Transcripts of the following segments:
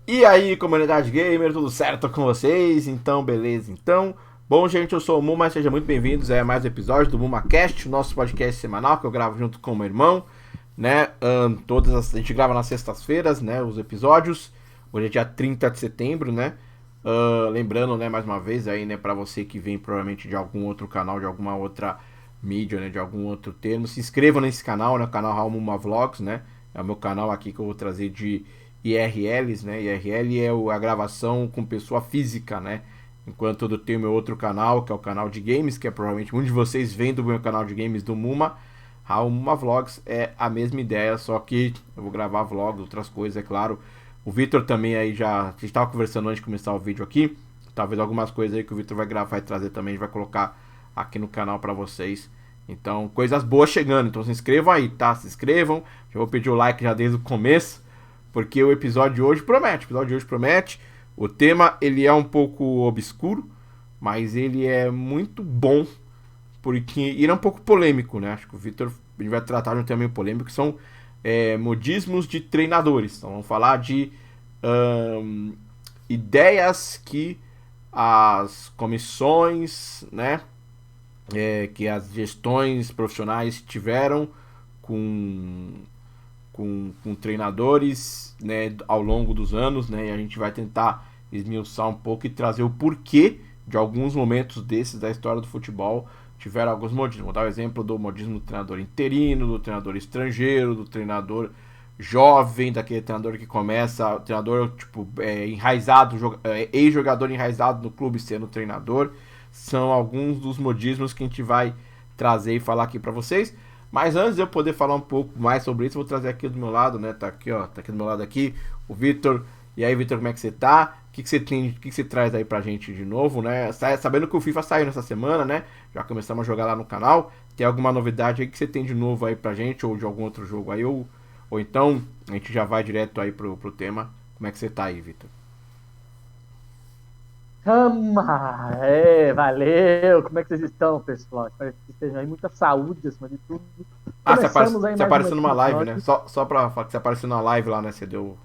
E aí, comunidade gamer, tudo certo com vocês? Então, beleza? Então, bom, gente, eu sou o Muma, sejam muito bem-vindos a mais um episódio do MumaCast, o nosso podcast semanal que eu gravo junto com o meu irmão, né? A gente grava nas sextas-feiras, né? Os episódios. Hoje é dia 30 de setembro, né? Lembrando, né, mais uma vez aí, né, pra você que vem provavelmente de algum outro canal, de alguma outra mídia, né, de algum outro termo, se inscreva nesse canal, né, o canal Raul Muma Vlogs, né? É o meu canal aqui que eu vou trazer de IRLs, né? IRL é a gravação com pessoa física, né? Enquanto eu tenho meu outro canal, que é o canal de games, que é provavelmente muitos de vocês vêm do meu canal de games do Muma. O Muma Vlogs é a mesma ideia, só que eu vou gravar vlogs, outras coisas, é claro. O Vitor também aí já. A gente estava conversando antes de começar o vídeo aqui. Talvez algumas coisas aí que o Vitor vai gravar, vai trazer também, a gente vai colocar aqui no canal para vocês. Então, coisas boas chegando. Então se inscrevam aí, tá? Se inscrevam. Já vou pedir o like já desde o começo, porque o episódio de hoje promete. O episódio de hoje promete. O tema ele é um pouco obscuro, mas ele é muito bom, porque ele é um pouco polêmico, né? Acho que o Vitor vai tratar de um tema meio polêmico, que são modismos de treinadores. Então vamos falar de hum, ideias que as comissões, né, que as gestões profissionais tiveram com, com treinadores, né, ao longo dos anos, né, e a gente vai tentar esmiuçar um pouco e trazer o porquê de alguns momentos desses da história do futebol tiveram alguns modismos. Vou dar o exemplo do modismo do treinador interino, do treinador estrangeiro, do treinador jovem, daquele treinador que começa, treinador tipo enraizado, ex-jogador enraizado no clube sendo treinador. São alguns dos modismos que a gente vai trazer e falar aqui para vocês. Mas antes de eu poder falar um pouco mais sobre isso, eu vou trazer aqui do meu lado, né? Tá aqui, ó, tá aqui do meu lado aqui, o Vitor. E aí, Vitor, como é que você tá? O que você tem, o que você traz aí pra gente de novo, né? Sabendo que o FIFA saiu nessa semana, né? Já começamos a jogar lá no canal. Tem alguma novidade aí que você tem de novo aí pra gente, ou de algum outro jogo aí, ou então a gente já vai direto aí pro tema. Como é que você tá aí, Vitor? Valeu! Como é que vocês estão, pessoal? Espero que estejam aí, muita saúde acima de tudo. Ah, Começamos aí você mais um apareceu numa live, né? episódio. Só pra falar que você apareceu na live lá, né? Você deu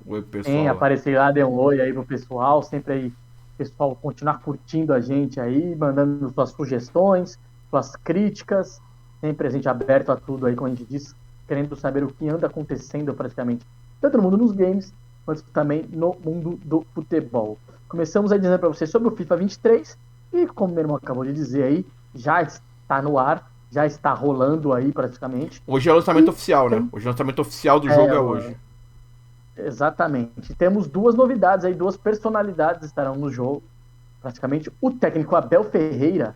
o oi pro Em pessoal lá. aparecer lá, dê um oi aí pro pessoal, sempre aí, pessoal, continuar curtindo a gente aí, mandando suas sugestões, suas críticas, sempre a gente aberto a tudo aí, como a gente diz, querendo saber o que anda acontecendo praticamente, tanto no mundo dos games, quanto também no mundo do futebol. Começamos aí dizendo para vocês sobre o FIFA 23 e, como meu irmão acabou de dizer aí, já está no ar, já está rolando aí praticamente. Hoje é o lançamento E oficial, né? tem, Hoje o lançamento oficial do jogo é hoje. é, Exatamente. Temos duas novidades aí, duas personalidades estarão no jogo. Praticamente o técnico Abel Ferreira,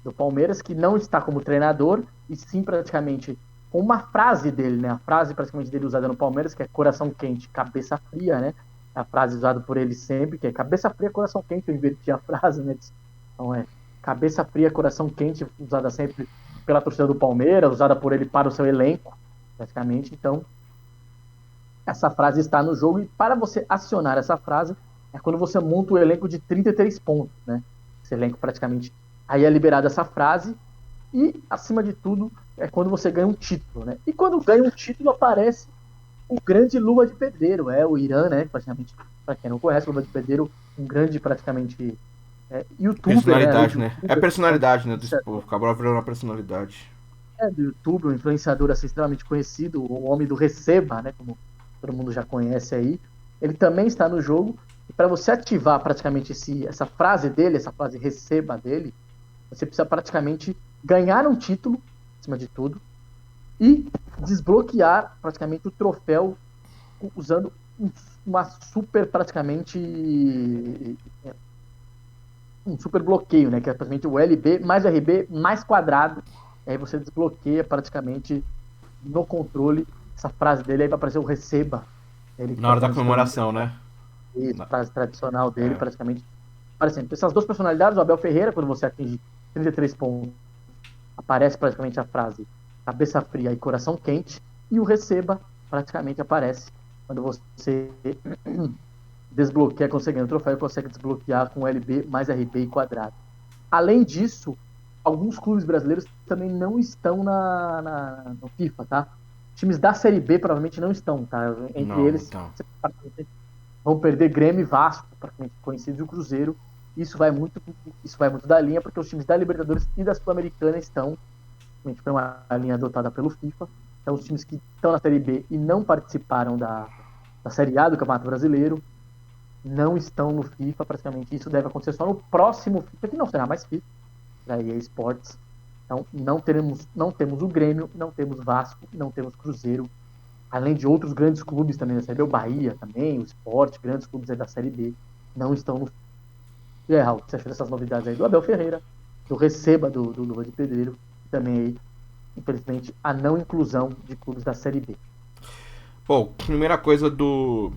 do Palmeiras, que não está como treinador, e sim praticamente com uma frase dele, né? A frase praticamente dele usada no Palmeiras, que é coração quente, cabeça fria, né? A frase usada por ele sempre, que é cabeça fria, coração quente, eu inverti a frase, né? Então é cabeça fria, coração quente, usada sempre pela torcida do Palmeiras, usada por ele para o seu elenco, praticamente. Então, essa frase está no jogo, e para você acionar essa frase é quando você monta o elenco de 33 pontos, né? Esse elenco praticamente, aí é liberada essa frase, e acima de tudo é quando você ganha um título, né? E quando ganha um título aparece o grande Luva de Pedreiro, o Irã, né? Praticamente, para quem não conhece, Luva de Pedreiro, um grande praticamente youtuber, né? Personalidade, né? É YouTuber, personalidade, né? Do povo. Acabou virando uma personalidade. do YouTube, um influenciador assim, extremamente conhecido, o homem do Receba, né, como todo mundo já conhece aí. Ele também está no jogo. E para você ativar praticamente essa frase dele, essa frase Receba dele, você precisa praticamente ganhar um título, acima de tudo, e desbloquear praticamente o troféu usando uma super praticamente um super bloqueio, né? Que é praticamente o LB mais o RB mais quadrado. E aí você desbloqueia praticamente no controle essa frase dele, aí vai aparecer o receba. Ele Na hora da praticamente dando comemoração, né? a Na- frase tradicional dele, É. praticamente aparecendo. Essas duas personalidades, o Abel Ferreira, quando você atinge 33 pontos, aparece praticamente a frase cabeça fria e coração quente, e o receba praticamente aparece quando você desbloqueia, conseguindo o troféu, consegue desbloquear com LB mais RB e quadrado. Além disso, alguns clubes brasileiros também não estão no FIFA, tá? Times da Série B provavelmente não estão, tá? Entre Não, eles, então. vão perder Grêmio e Vasco, praticamente conhecidos, e o Cruzeiro. Isso vai muito da linha, porque os times da Libertadores e da Sul-Americana estão, foi uma linha adotada pelo FIFA, então os times que estão na Série B e não participaram da Série A do Campeonato Brasileiro não estão no FIFA, praticamente. Isso deve acontecer só no próximo FIFA, que não será mais FIFA, da EA Sports. Então não temos o Grêmio, não temos Vasco, não temos Cruzeiro, além de outros grandes clubes também da Série B, o Bahia também, o Sport, grandes clubes aí da Série B, não estão no FIFA. E aí, Raul, o que você achou dessas novidades aí do Abel Ferreira, do Receba do Luva de Pedreiro, e também aí, infelizmente, a não inclusão de clubes da Série B? Bom, primeira coisa do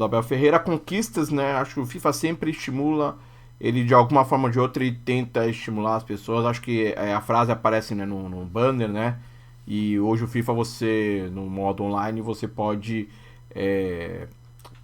Abel Ferreira, conquistas, né? Acho que o FIFA sempre estimula, ele de alguma forma ou de outra ele tenta estimular as pessoas. Acho que a frase aparece, né, no banner, né? E hoje o FIFA, você, no modo online, você pode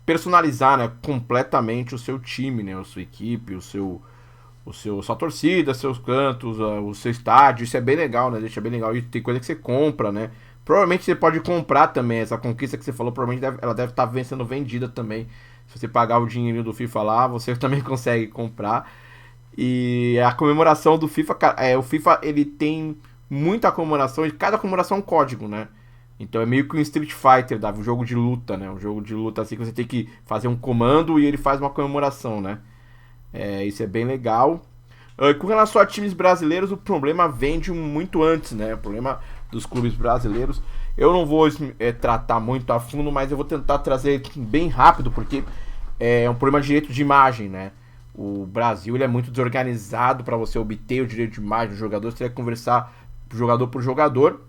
personalizar, né, completamente o seu time, né? A sua equipe, sua torcida, seus cantos, o seu estádio. Isso é bem legal, né? Deixa bem legal. E tem coisa que você compra, né? Provavelmente você pode comprar também essa conquista que você falou. Provavelmente ela deve estar sendo vendida também. Se você pagar o dinheirinho do FIFA lá, você também consegue comprar. E a comemoração do FIFA, cara, o FIFA ele tem muita comemoração. E cada comemoração é um código, né? Então é meio que um Street Fighter, um jogo de luta, né? Um jogo de luta assim que você tem que fazer um comando e ele faz uma comemoração, né? Isso é bem legal. Com relação a times brasileiros, o problema vem de muito antes, né? O problema dos clubes brasileiros. Eu não vou tratar muito a fundo, mas eu vou tentar trazer bem rápido, porque é um problema de direito de imagem, né? O Brasil ele é muito desorganizado. Para você obter o direito de imagem do jogador, você tem que conversar jogador por jogador.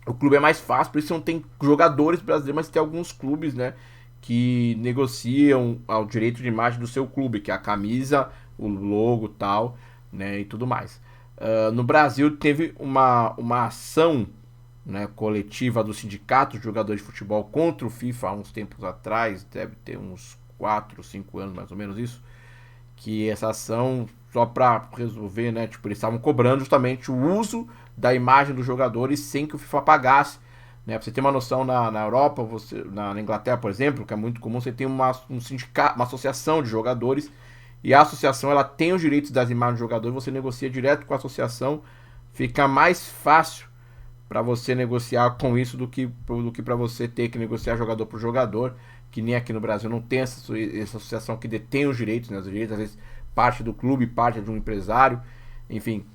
O clube é mais fácil, por isso não tem jogadores brasileiros, mas tem alguns clubes, né, que negociam o direito de imagem do seu clube, que é a camisa, o logo e tal, né, e tudo mais. No Brasil teve uma ação, né, coletiva do sindicato de jogadores de futebol contra o FIFA há uns tempos atrás, deve ter uns 4, 5 anos mais ou menos isso, que essa ação, só para resolver, né, tipo, eles estavam cobrando justamente o uso da imagem dos jogadores sem que o FIFA pagasse, né? Pra você ter uma noção, na Europa, na Inglaterra, por exemplo, que é muito comum, você tem um sindicato, uma associação de jogadores, e a associação ela tem os direitos das imagens do jogador, você negocia direto com a associação, fica mais fácil para você negociar com isso do que para você ter que negociar jogador por jogador, que nem aqui no Brasil não tem essa associação que detém os direitos, né? Os direitos às vezes parte do clube, parte de um empresário, enfim,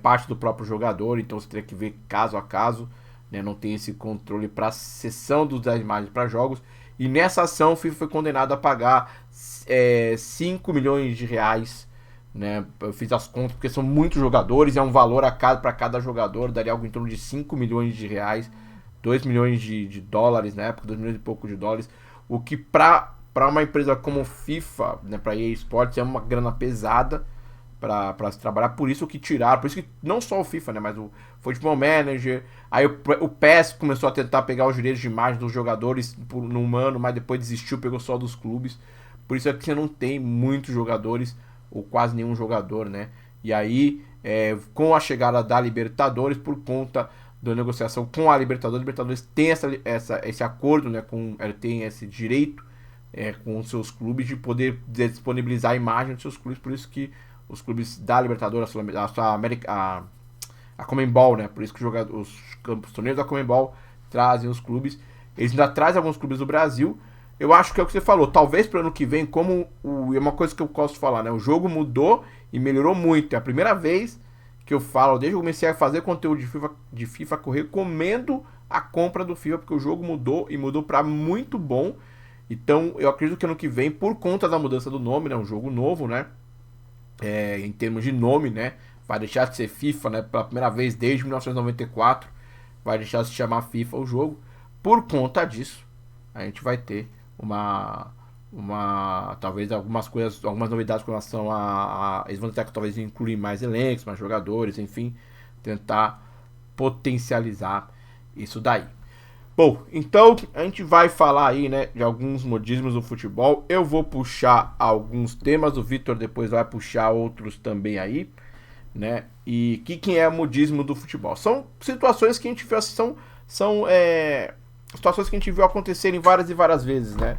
parte do próprio jogador, então você teria que ver caso a caso, né? Não tem esse controle para a cessão das imagens para jogos. E nessa ação o FIFA foi condenado a pagar 5 milhões de reais, né? Eu fiz as contas porque são muitos jogadores, é um valor para cada jogador, daria algo em torno de 5 milhões de reais, 2 milhões de dólares na época, 2 milhões e pouco de dólares, o que para uma empresa como FIFA, né, para EA Sports, é uma grana pesada para se trabalhar. Por isso que tiraram, por isso que não só o FIFA, né, mas o Football Manager, aí o PES começou a tentar pegar os direitos de imagem dos jogadores num ano, mas depois desistiu, pegou só dos clubes. Por isso é que você não tem muitos jogadores, ou quase nenhum jogador, né? E aí, com a chegada da Libertadores, por conta da negociação com a Libertadores tem esse acordo, né, tem esse direito com os seus clubes de poder disponibilizar a imagem dos seus clubes. Por isso que os clubes da Libertadores, a Conmebol, né? Por isso que os torneios da Conmebol trazem os clubes. Eles ainda trazem alguns clubes do Brasil. Eu acho que é o que você falou. Talvez para o ano que vem, é uma coisa que eu posso falar, né? O jogo mudou e melhorou muito. É a primeira vez que eu falo, desde que eu comecei a fazer conteúdo de FIFA, que eu recomendo a compra do FIFA, porque o jogo mudou e mudou para muito bom. Então eu acredito que ano que vem, por conta da mudança do nome, né? Um jogo novo, né? Em termos de nome, né? Vai deixar de ser FIFA, né? Pela primeira vez desde 1994, vai deixar de se chamar FIFA o jogo. Por conta disso, a gente vai ter talvez algumas novidades com relação eles vão tentar talvez incluir mais elencos, mais jogadores, enfim, tentar potencializar isso daí. Bom, então a gente vai falar aí, né, de alguns modismos do futebol. Eu vou puxar alguns temas, o Vitor depois vai puxar outros também aí, né? E que é modismo do futebol? São situações que a gente viu, são situações que a gente viu acontecerem várias e várias vezes, né?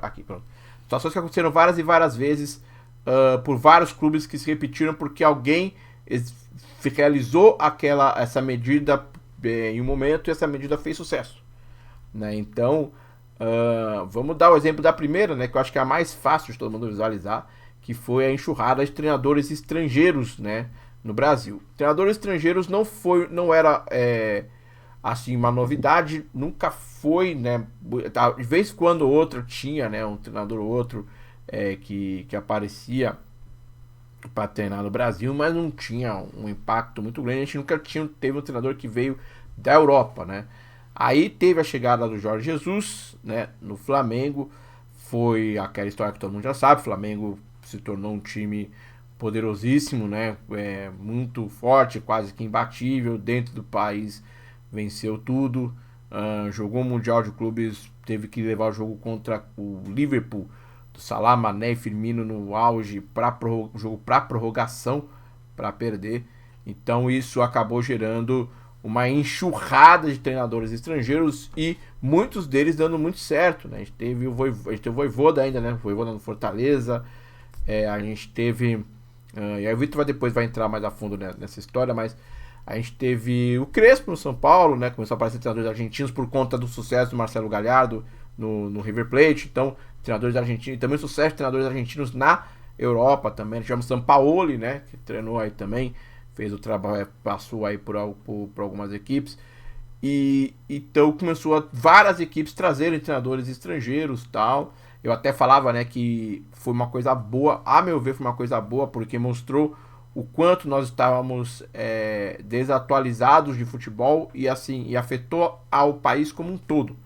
Aqui, pronto. Situações que aconteceram várias e várias vezes por vários clubes que se repetiram porque alguém realizou essa medida em um momento e essa medida fez sucesso, né? Então, vamos dar o exemplo da primeira, né, que eu acho que é a mais fácil de todo mundo visualizar, que foi a enxurrada de treinadores estrangeiros, né, no Brasil. Treinadores estrangeiros não era assim uma novidade, nunca foi, né, de vez em quando outro tinha, né, um treinador ou outro que aparecia para treinar no Brasil, mas não tinha um impacto muito grande. A gente nunca teve um treinador que veio da Europa, né? Aí teve a chegada do Jorge Jesus, né, no Flamengo. Foi aquela história que todo mundo já sabe. O Flamengo se tornou um time poderosíssimo, né? Muito forte, quase que imbatível dentro do país. Venceu tudo. Jogou o Mundial de Clubes, teve que levar o jogo contra o Liverpool do Salah, Mané e Firmino no auge, jogo para prorrogação, para perder. Então isso acabou gerando uma enxurrada de treinadores estrangeiros e muitos deles dando muito certo, né? A gente teve o Vojvoda ainda, né? O Vojvoda no Fortaleza, a gente teve... e aí o Vitor depois vai entrar mais a fundo nessa história, mas a gente teve o Crespo no São Paulo, né? Começou a aparecer treinadores argentinos por conta do sucesso do Marcelo Gallardo no River Plate. Então, treinadores argentinos, também sucesso de treinadores argentinos na Europa também. Tivemos Sampaoli, né, que treinou aí também, fez o trabalho, passou aí por algumas equipes. E então começou várias equipes trazerem treinadores estrangeiros, tal. Eu até falava, né, que foi uma coisa boa, a meu ver foi uma coisa boa, porque mostrou o quanto nós estávamos desatualizados de futebol e assim, e afetou ao país como um todo.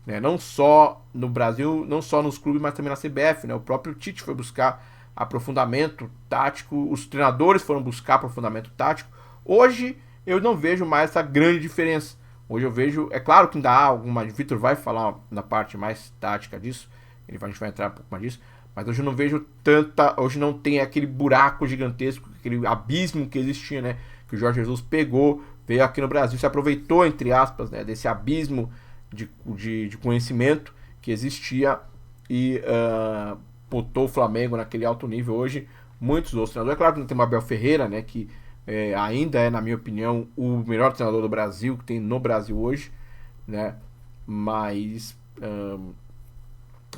Né, não só no Brasil, não só nos clubes, mas também na CBF, né? O próprio Tite foi buscar aprofundamento tático, os treinadores foram buscar aprofundamento tático. Hoje eu não vejo mais essa grande diferença. Hoje eu vejo, é claro que ainda há alguma, o Vitor vai falar na parte mais tática disso, a gente vai entrar um pouco mais disso, mas hoje eu não vejo hoje não tem aquele buraco gigantesco, aquele abismo que existia, né? Que o Jorge Jesus pegou, veio aqui no Brasil, se aproveitou, entre aspas, né, desse abismo de conhecimento que existia e botou o Flamengo naquele alto nível. Hoje muitos outros treinadores, é claro que não tem o Abel Ferreira, né, que ainda é, na minha opinião, o melhor treinador do Brasil, que tem no Brasil hoje, né, mas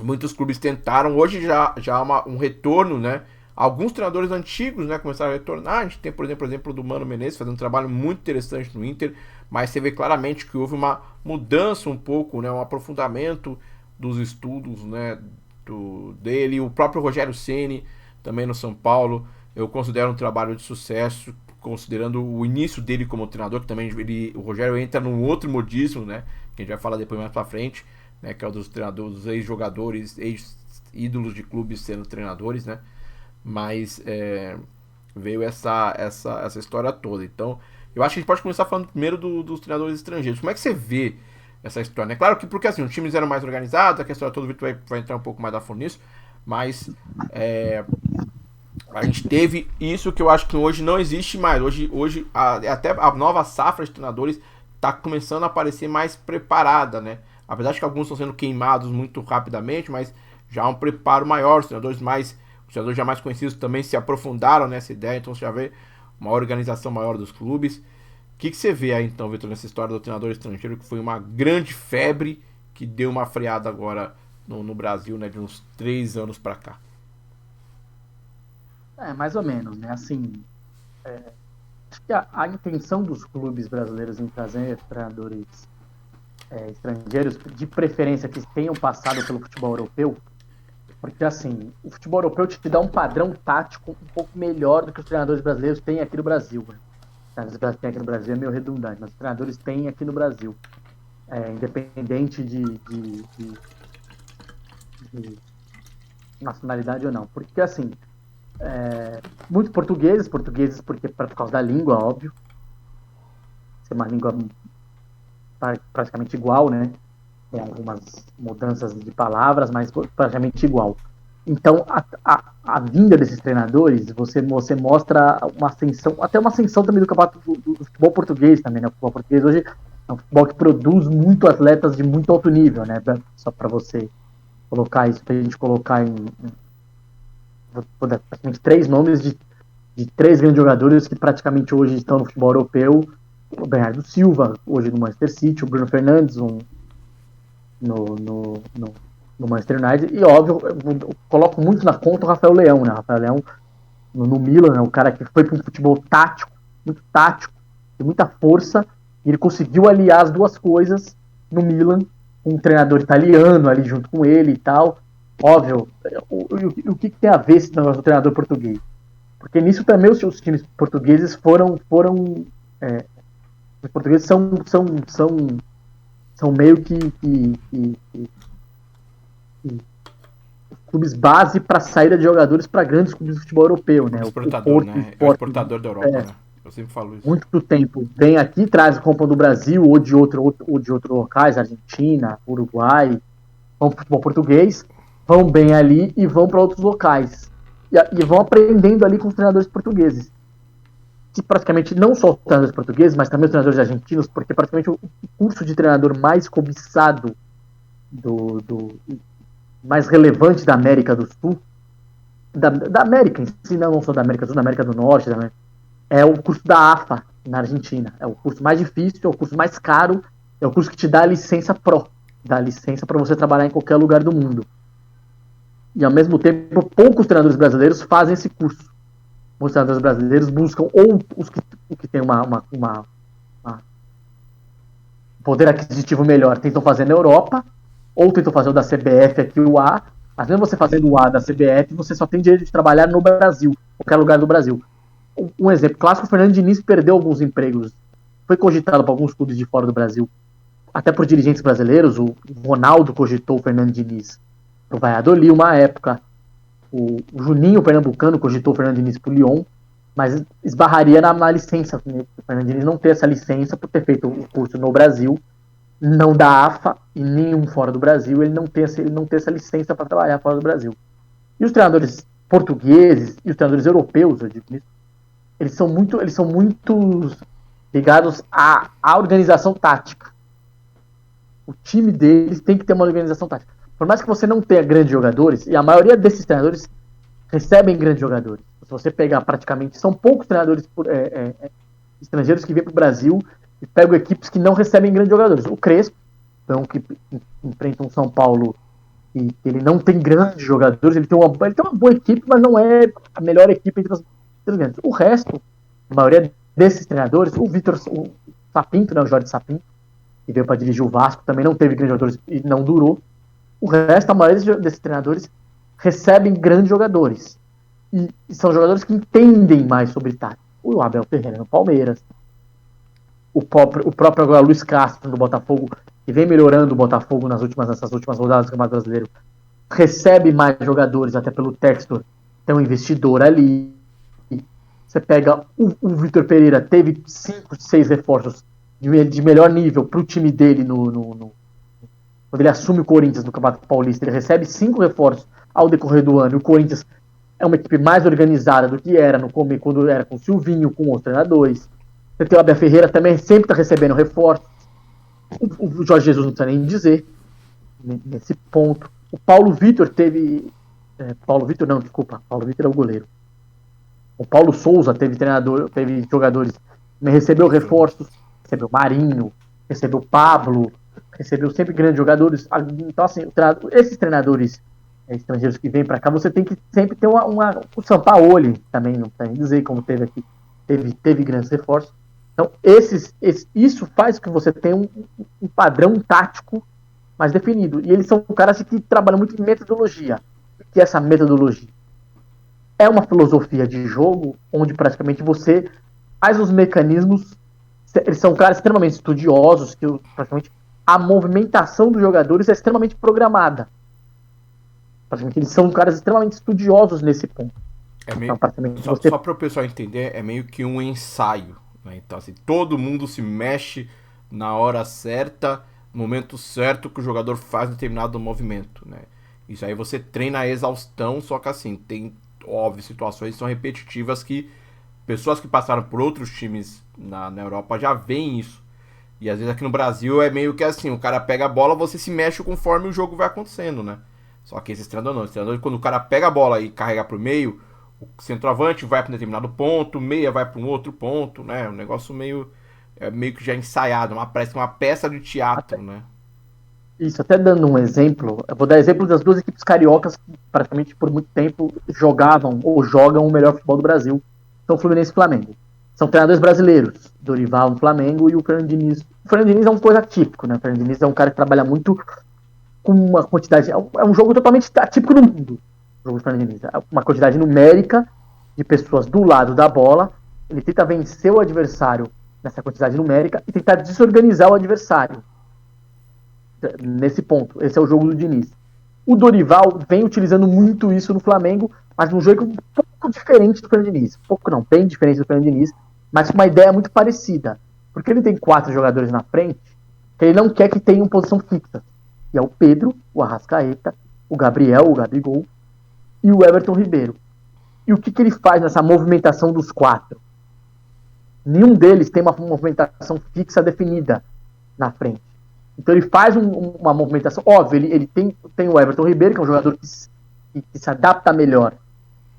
muitos clubes tentaram. Hoje já há um retorno, né, alguns treinadores antigos, né, começaram a retornar. A gente tem, por exemplo, do Mano Menezes fazendo um trabalho muito interessante no Inter, mas você vê claramente que houve uma mudança um pouco, né, um aprofundamento dos estudos, né, dele. O próprio Rogério Ceni, também no São Paulo, eu considero um trabalho de sucesso, considerando o início dele como treinador, que também o Rogério entra num outro modismo, né, que a gente vai falar depois mais pra frente, né, que é o dos treinadores, dos ex-jogadores, ex-ídolos de clubes sendo treinadores, né, mas veio essa história toda. Então, eu acho que a gente pode começar falando primeiro dos treinadores estrangeiros. Como é que você vê essa história, né? Claro que porque assim, os times eram mais organizados, a história toda, o Vitor vai entrar um pouco mais a fundo nisso, mas a gente teve isso que eu acho que hoje não existe mais. Hoje até a nova safra de treinadores está começando a aparecer mais preparada, né? Apesar de que alguns estão sendo queimados muito rapidamente, mas já há um preparo maior. Os treinadores já mais conhecidos também se aprofundaram nessa ideia, então você já vê uma organização maior dos clubes. O que você vê aí então, Vitor, nessa história do treinador estrangeiro, que foi uma grande febre que deu uma freada agora no Brasil, né, de uns 3 anos para cá? Mais ou menos, né? Assim, acho que a intenção dos clubes brasileiros em trazer treinadores estrangeiros, de preferência que tenham passado pelo futebol europeu, porque assim, o futebol europeu te dá um padrão tático um pouco melhor do que os treinadores brasileiros têm aqui no Brasil. Né? Os treinadores têm aqui no Brasil é meio redundante, mas os treinadores têm aqui no Brasil. Independente de nacionalidade ou não. Porque assim, muitos portugueses porque por causa da língua, óbvio. Ser uma língua praticamente igual, né? Tem algumas mudanças de palavras, mas praticamente igual. Então, a vinda desses treinadores, você mostra uma ascensão, até uma ascensão também do campeonato do futebol português também, né? O futebol português hoje é um futebol que produz muito atletas de muito alto nível, né? Só para você colocar isso, pra gente colocar vou dar praticamente 3 nomes de 3 grandes jogadores que praticamente hoje estão no futebol europeu. O Bernardo Silva, hoje no Manchester City, o Bruno Fernandes no Manchester United, e óbvio, eu coloco muito na conta o Rafael Leão, né? Rafael Leão no Milan, né? O cara que foi para um futebol muito tático, de muita força, e ele conseguiu aliar as duas coisas no Milan, com um treinador italiano ali junto com ele e tal. Óbvio, o que tem a ver esse negócio do treinador português? Porque nisso também os times portugueses os portugueses são meio que clubes base para saída de jogadores para grandes clubes de futebol europeu, né? Exportador, né? É o exportador da Europa, né? Eu sempre falo isso. Muito tempo vem aqui, traz compra do Brasil ou de outros locais, Argentina, Uruguai, vão para o futebol português, vão bem ali e vão para outros locais. E vão aprendendo ali com os treinadores portugueses. Que praticamente não só os treinadores portugueses, mas também os treinadores argentinos, porque praticamente o curso de treinador mais cobiçado mais relevante da América do Sul, da América em si, não só da América do Sul, da América do Norte, é o curso da AFA na Argentina. É o curso mais difícil, é o curso mais caro, é o curso que te dá a licença pro, dá licença para você trabalhar em qualquer lugar do mundo. E ao mesmo tempo, poucos treinadores brasileiros fazem esse curso. Os treinadores brasileiros buscam ou os que têm uma poder aquisitivo melhor, tentam fazer na Europa, ou tentam fazer o da CBF aqui, o A, mas mesmo você fazendo o A da CBF, você só tem direito de trabalhar no Brasil, qualquer lugar do Brasil. Um exemplo clássico, o Fernando Diniz perdeu alguns empregos, foi cogitado para alguns clubes de fora do Brasil, até por dirigentes brasileiros. O Ronaldo cogitou o Fernando Diniz pro Valladolid uma época, o Juninho Pernambucano cogitou o Fernando Diniz pro Lyon, mas esbarraria na licença, né? O Fernando Diniz não ter essa licença por ter feito o curso no Brasil, não da AFA e nenhum fora do Brasil, ele não tem essa licença para trabalhar fora do Brasil. E os treinadores portugueses e os treinadores europeus, eu digo isso, eles são muito ligados à organização tática. O time deles tem que ter uma organização tática. Por mais que você não tenha grandes jogadores, e a maioria desses treinadores recebem grandes jogadores. Se você pegar praticamente, são poucos treinadores estrangeiros que vêm para o Brasil e pegam equipes que não recebem grandes jogadores. O Crespo, então, que enfrenta um São Paulo e ele não tem grandes jogadores, ele tem uma boa equipe, mas não é a melhor equipe entre os grandes. O resto, a maioria desses treinadores, o Sapinto, né, o Jorge Sapinto, que veio para dirigir o Vasco, também não teve grandes jogadores e não durou. O resto, a maioria desses treinadores recebem grandes jogadores. E são jogadores que entendem mais sobre tática. O Abel Ferreira no Palmeiras, o próprio agora Luiz Castro no Botafogo, que vem melhorando o Botafogo nessas últimas rodadas do Campeonato Brasileiro, recebe mais jogadores, até pelo Textor, tem um investidor ali. Você pega o Vitor Pereira, teve 5, 6 reforços de melhor nível para o time dele quando ele assume o Corinthians no Campeonato Paulista. Ele recebe 5 reforços ao decorrer do ano, e o Corinthians é uma equipe mais organizada do que era quando era com o Silvinho, com os treinadores. Você tem o Abel Ferreira também, sempre está recebendo reforços. O Jorge Jesus não precisa nem dizer nesse ponto. O Paulo Vitor teve... Paulo Vitor é o goleiro. O Paulo Souza teve jogadores, recebeu reforços, recebeu Marinho, recebeu Pablo, recebeu sempre grandes jogadores. Então, assim, esses treinadores estrangeiros que vêm para cá, você tem que sempre ter o Sampaoli também, não tem dizer como teve aqui, teve grandes reforços. Então, isso faz que você tenha um padrão tático mais definido. E eles são caras que trabalham muito em metodologia. O que é essa metodologia? É uma filosofia de jogo onde praticamente você faz os mecanismos. Eles são caras extremamente estudiosos, que praticamente a movimentação dos jogadores é extremamente programada. Praticamente eles são caras extremamente estudiosos nesse ponto. Então, só para o pessoal entender, é meio que um ensaio. Né? Então, assim, todo mundo se mexe na hora certa, no momento certo que o jogador faz determinado movimento. Né? Isso aí você treina a exaustão, só que assim, tem, óbvio, situações que são repetitivas que pessoas que passaram por outros times na Europa já veem isso. E às vezes aqui no Brasil é meio que assim, o cara pega a bola, você se mexe conforme o jogo vai acontecendo, né? Só que esse treinador não. Esse treinador, quando o cara pega a bola e carrega pro meio, o centroavante vai para um determinado ponto, meia vai para um outro ponto, né? Um negócio meio que já ensaiado, parece uma peça de teatro, né? Isso, até dando um exemplo, eu vou dar exemplo das duas equipes cariocas que praticamente por muito tempo jogavam ou jogam o melhor futebol do Brasil, são o Fluminense e o Flamengo. São treinadores brasileiros, Dorival no Flamengo e o Fernando Diniz. O Fernando Diniz é uma coisa atípico, né? O Fernando Diniz é um cara que trabalha muito com uma quantidade, é um jogo totalmente atípico no mundo, o jogo do Fernando Diniz. Uma quantidade numérica de pessoas do lado da bola, ele tenta vencer o adversário nessa quantidade numérica e tentar desorganizar o adversário nesse ponto. Esse é o jogo do Diniz. O Dorival vem utilizando muito isso no Flamengo, mas num jogo um pouco diferente do Fernando Diniz. Pouco não, bem diferente do Fernando Diniz, mas com uma ideia muito parecida. Porque ele tem 4 jogadores na frente que ele não quer que tenham posição fixa. E é o Pedro, o Arrascaeta, o Gabriel, o Gabigol e o Everton Ribeiro. E o que ele faz nessa movimentação dos 4? Nenhum deles tem uma movimentação fixa definida na frente. Então ele faz uma movimentação. Óbvio, ele tem o Everton Ribeiro, que é um jogador que se adapta melhor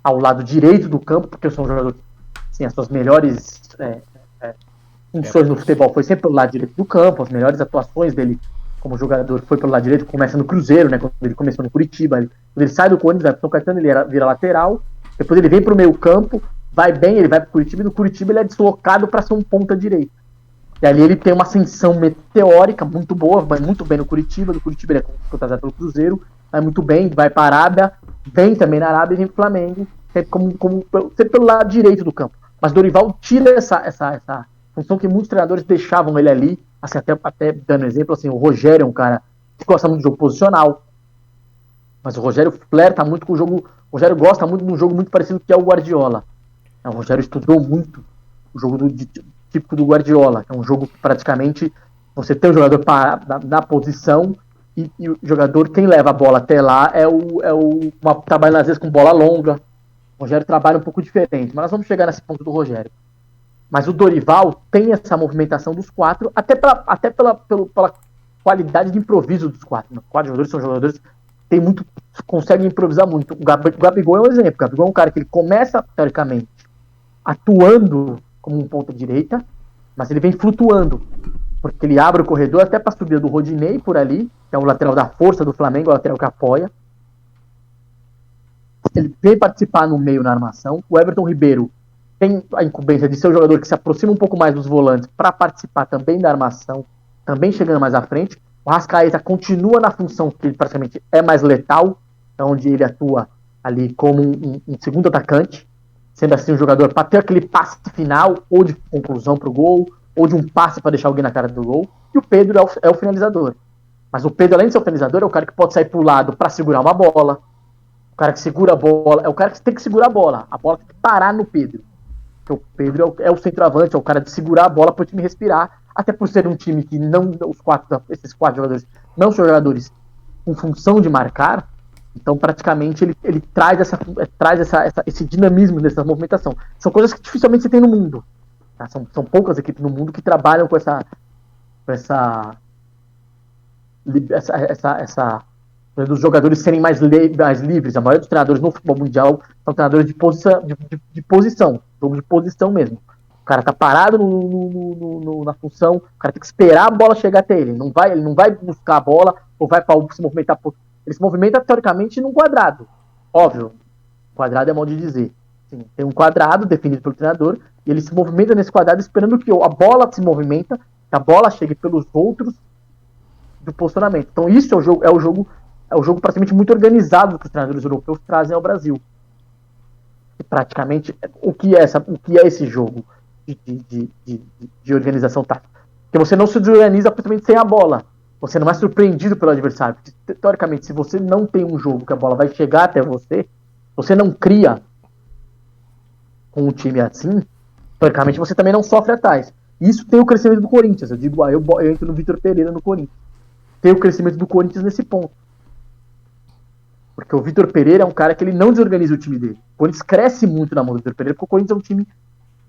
ao lado direito do campo, porque são um jogador que assim, as suas melhores funções no futebol foi sempre pelo lado direito do campo, as melhores atuações dele como jogador foi pelo lado direito, começa no Cruzeiro, né, quando ele começou no Curitiba. Quando ele sai do Corinthians, vai pro São Caetano, ele vira lateral, depois ele vem pro meio campo, vai bem, ele vai pro Curitiba, e no Curitiba ele é deslocado para ser um ponta direito. E ali ele tem uma ascensão meteórica muito boa, vai muito bem no Curitiba, do Curitiba ele é contratado pelo Cruzeiro, vai muito bem, vai para a Arábia, vem também na Arábia e vem pro Flamengo, sempre pelo lado direito do campo. Mas Dorival tira essa função que muitos treinadores deixavam ele ali, assim, até dando exemplo, assim, o Rogério é um cara que gosta muito de jogo posicional, mas o Rogério flerta muito com o jogo, o Rogério gosta muito de um jogo muito parecido que é o Guardiola. O Rogério estudou muito o jogo típico do Guardiola, que é um jogo que praticamente você tem o jogador na posição e o jogador, quem leva a bola até lá trabalha às vezes com bola longa. O Rogério trabalha um pouco diferente, mas nós vamos chegar nesse ponto do Rogério. Mas o Dorival tem essa movimentação dos 4, até pela qualidade de improviso dos 4. Os 4 jogadores são jogadores que conseguem improvisar muito. O Gabigol é um exemplo. O Gabigol é um cara que ele começa, teoricamente, atuando como um ponta direita, mas ele vem flutuando, porque ele abre o corredor até para a subida do Rodinei por ali, que é o lateral da força do Flamengo, é o lateral que apoia. Ele vem participar no meio na armação. O Everton Ribeiro tem a incumbência de ser o jogador que se aproxima um pouco mais dos volantes para participar também da armação, também chegando mais à frente. O Arrascaeta continua na função que ele praticamente é mais letal, onde ele atua ali como um segundo atacante, sendo assim um jogador para ter aquele passe final, ou de conclusão para o gol, ou de um passe para deixar alguém na cara do gol. E o Pedro é o finalizador. Mas o Pedro, além de ser o finalizador, é o cara que pode sair para o lado para segurar uma bola. O cara que segura a bola, é o cara que tem que segurar a bola tem que parar no Pedro. Porque o Pedro é o centroavante, é o cara de segurar a bola para o time respirar, até por ser um time que esses 4 jogadores não são jogadores com função de marcar. Então, praticamente, ele traz esse dinamismo dessa movimentação. São coisas que dificilmente você tem no mundo. Tá? São poucas equipes no mundo que trabalham com essa dos jogadores serem mais livres. A maioria dos treinadores no futebol mundial são treinadores de posição, jogo de posição mesmo. O cara tá parado na função, o cara tem que esperar a bola chegar até ele. Ele não vai buscar a bola ou vai para se movimentar. Ele se movimenta teoricamente num quadrado. Óbvio, quadrado é mal de dizer. Sim, tem um quadrado definido pelo treinador e ele se movimenta nesse quadrado esperando que a bola se movimenta, que a bola chegue pelos outros do posicionamento. Então isso é o jogo praticamente muito organizado que os treinadores europeus trazem ao Brasil. E praticamente, o que é esse jogo de organização tática? Porque você não se desorganiza praticamente sem a bola. Você não é surpreendido pelo adversário. Porque, teoricamente, se você não tem um jogo que a bola vai chegar até você não cria com um time assim, teoricamente você também não sofre atrás. Isso tem o crescimento do Corinthians. Eu digo, eu entro no Vitor Pereira no Corinthians. Tem o crescimento do Corinthians nesse ponto. Porque o Vitor Pereira é um cara que ele não desorganiza o time dele. O Corinthians cresce muito na mão do Vitor Pereira, porque o Corinthians é um time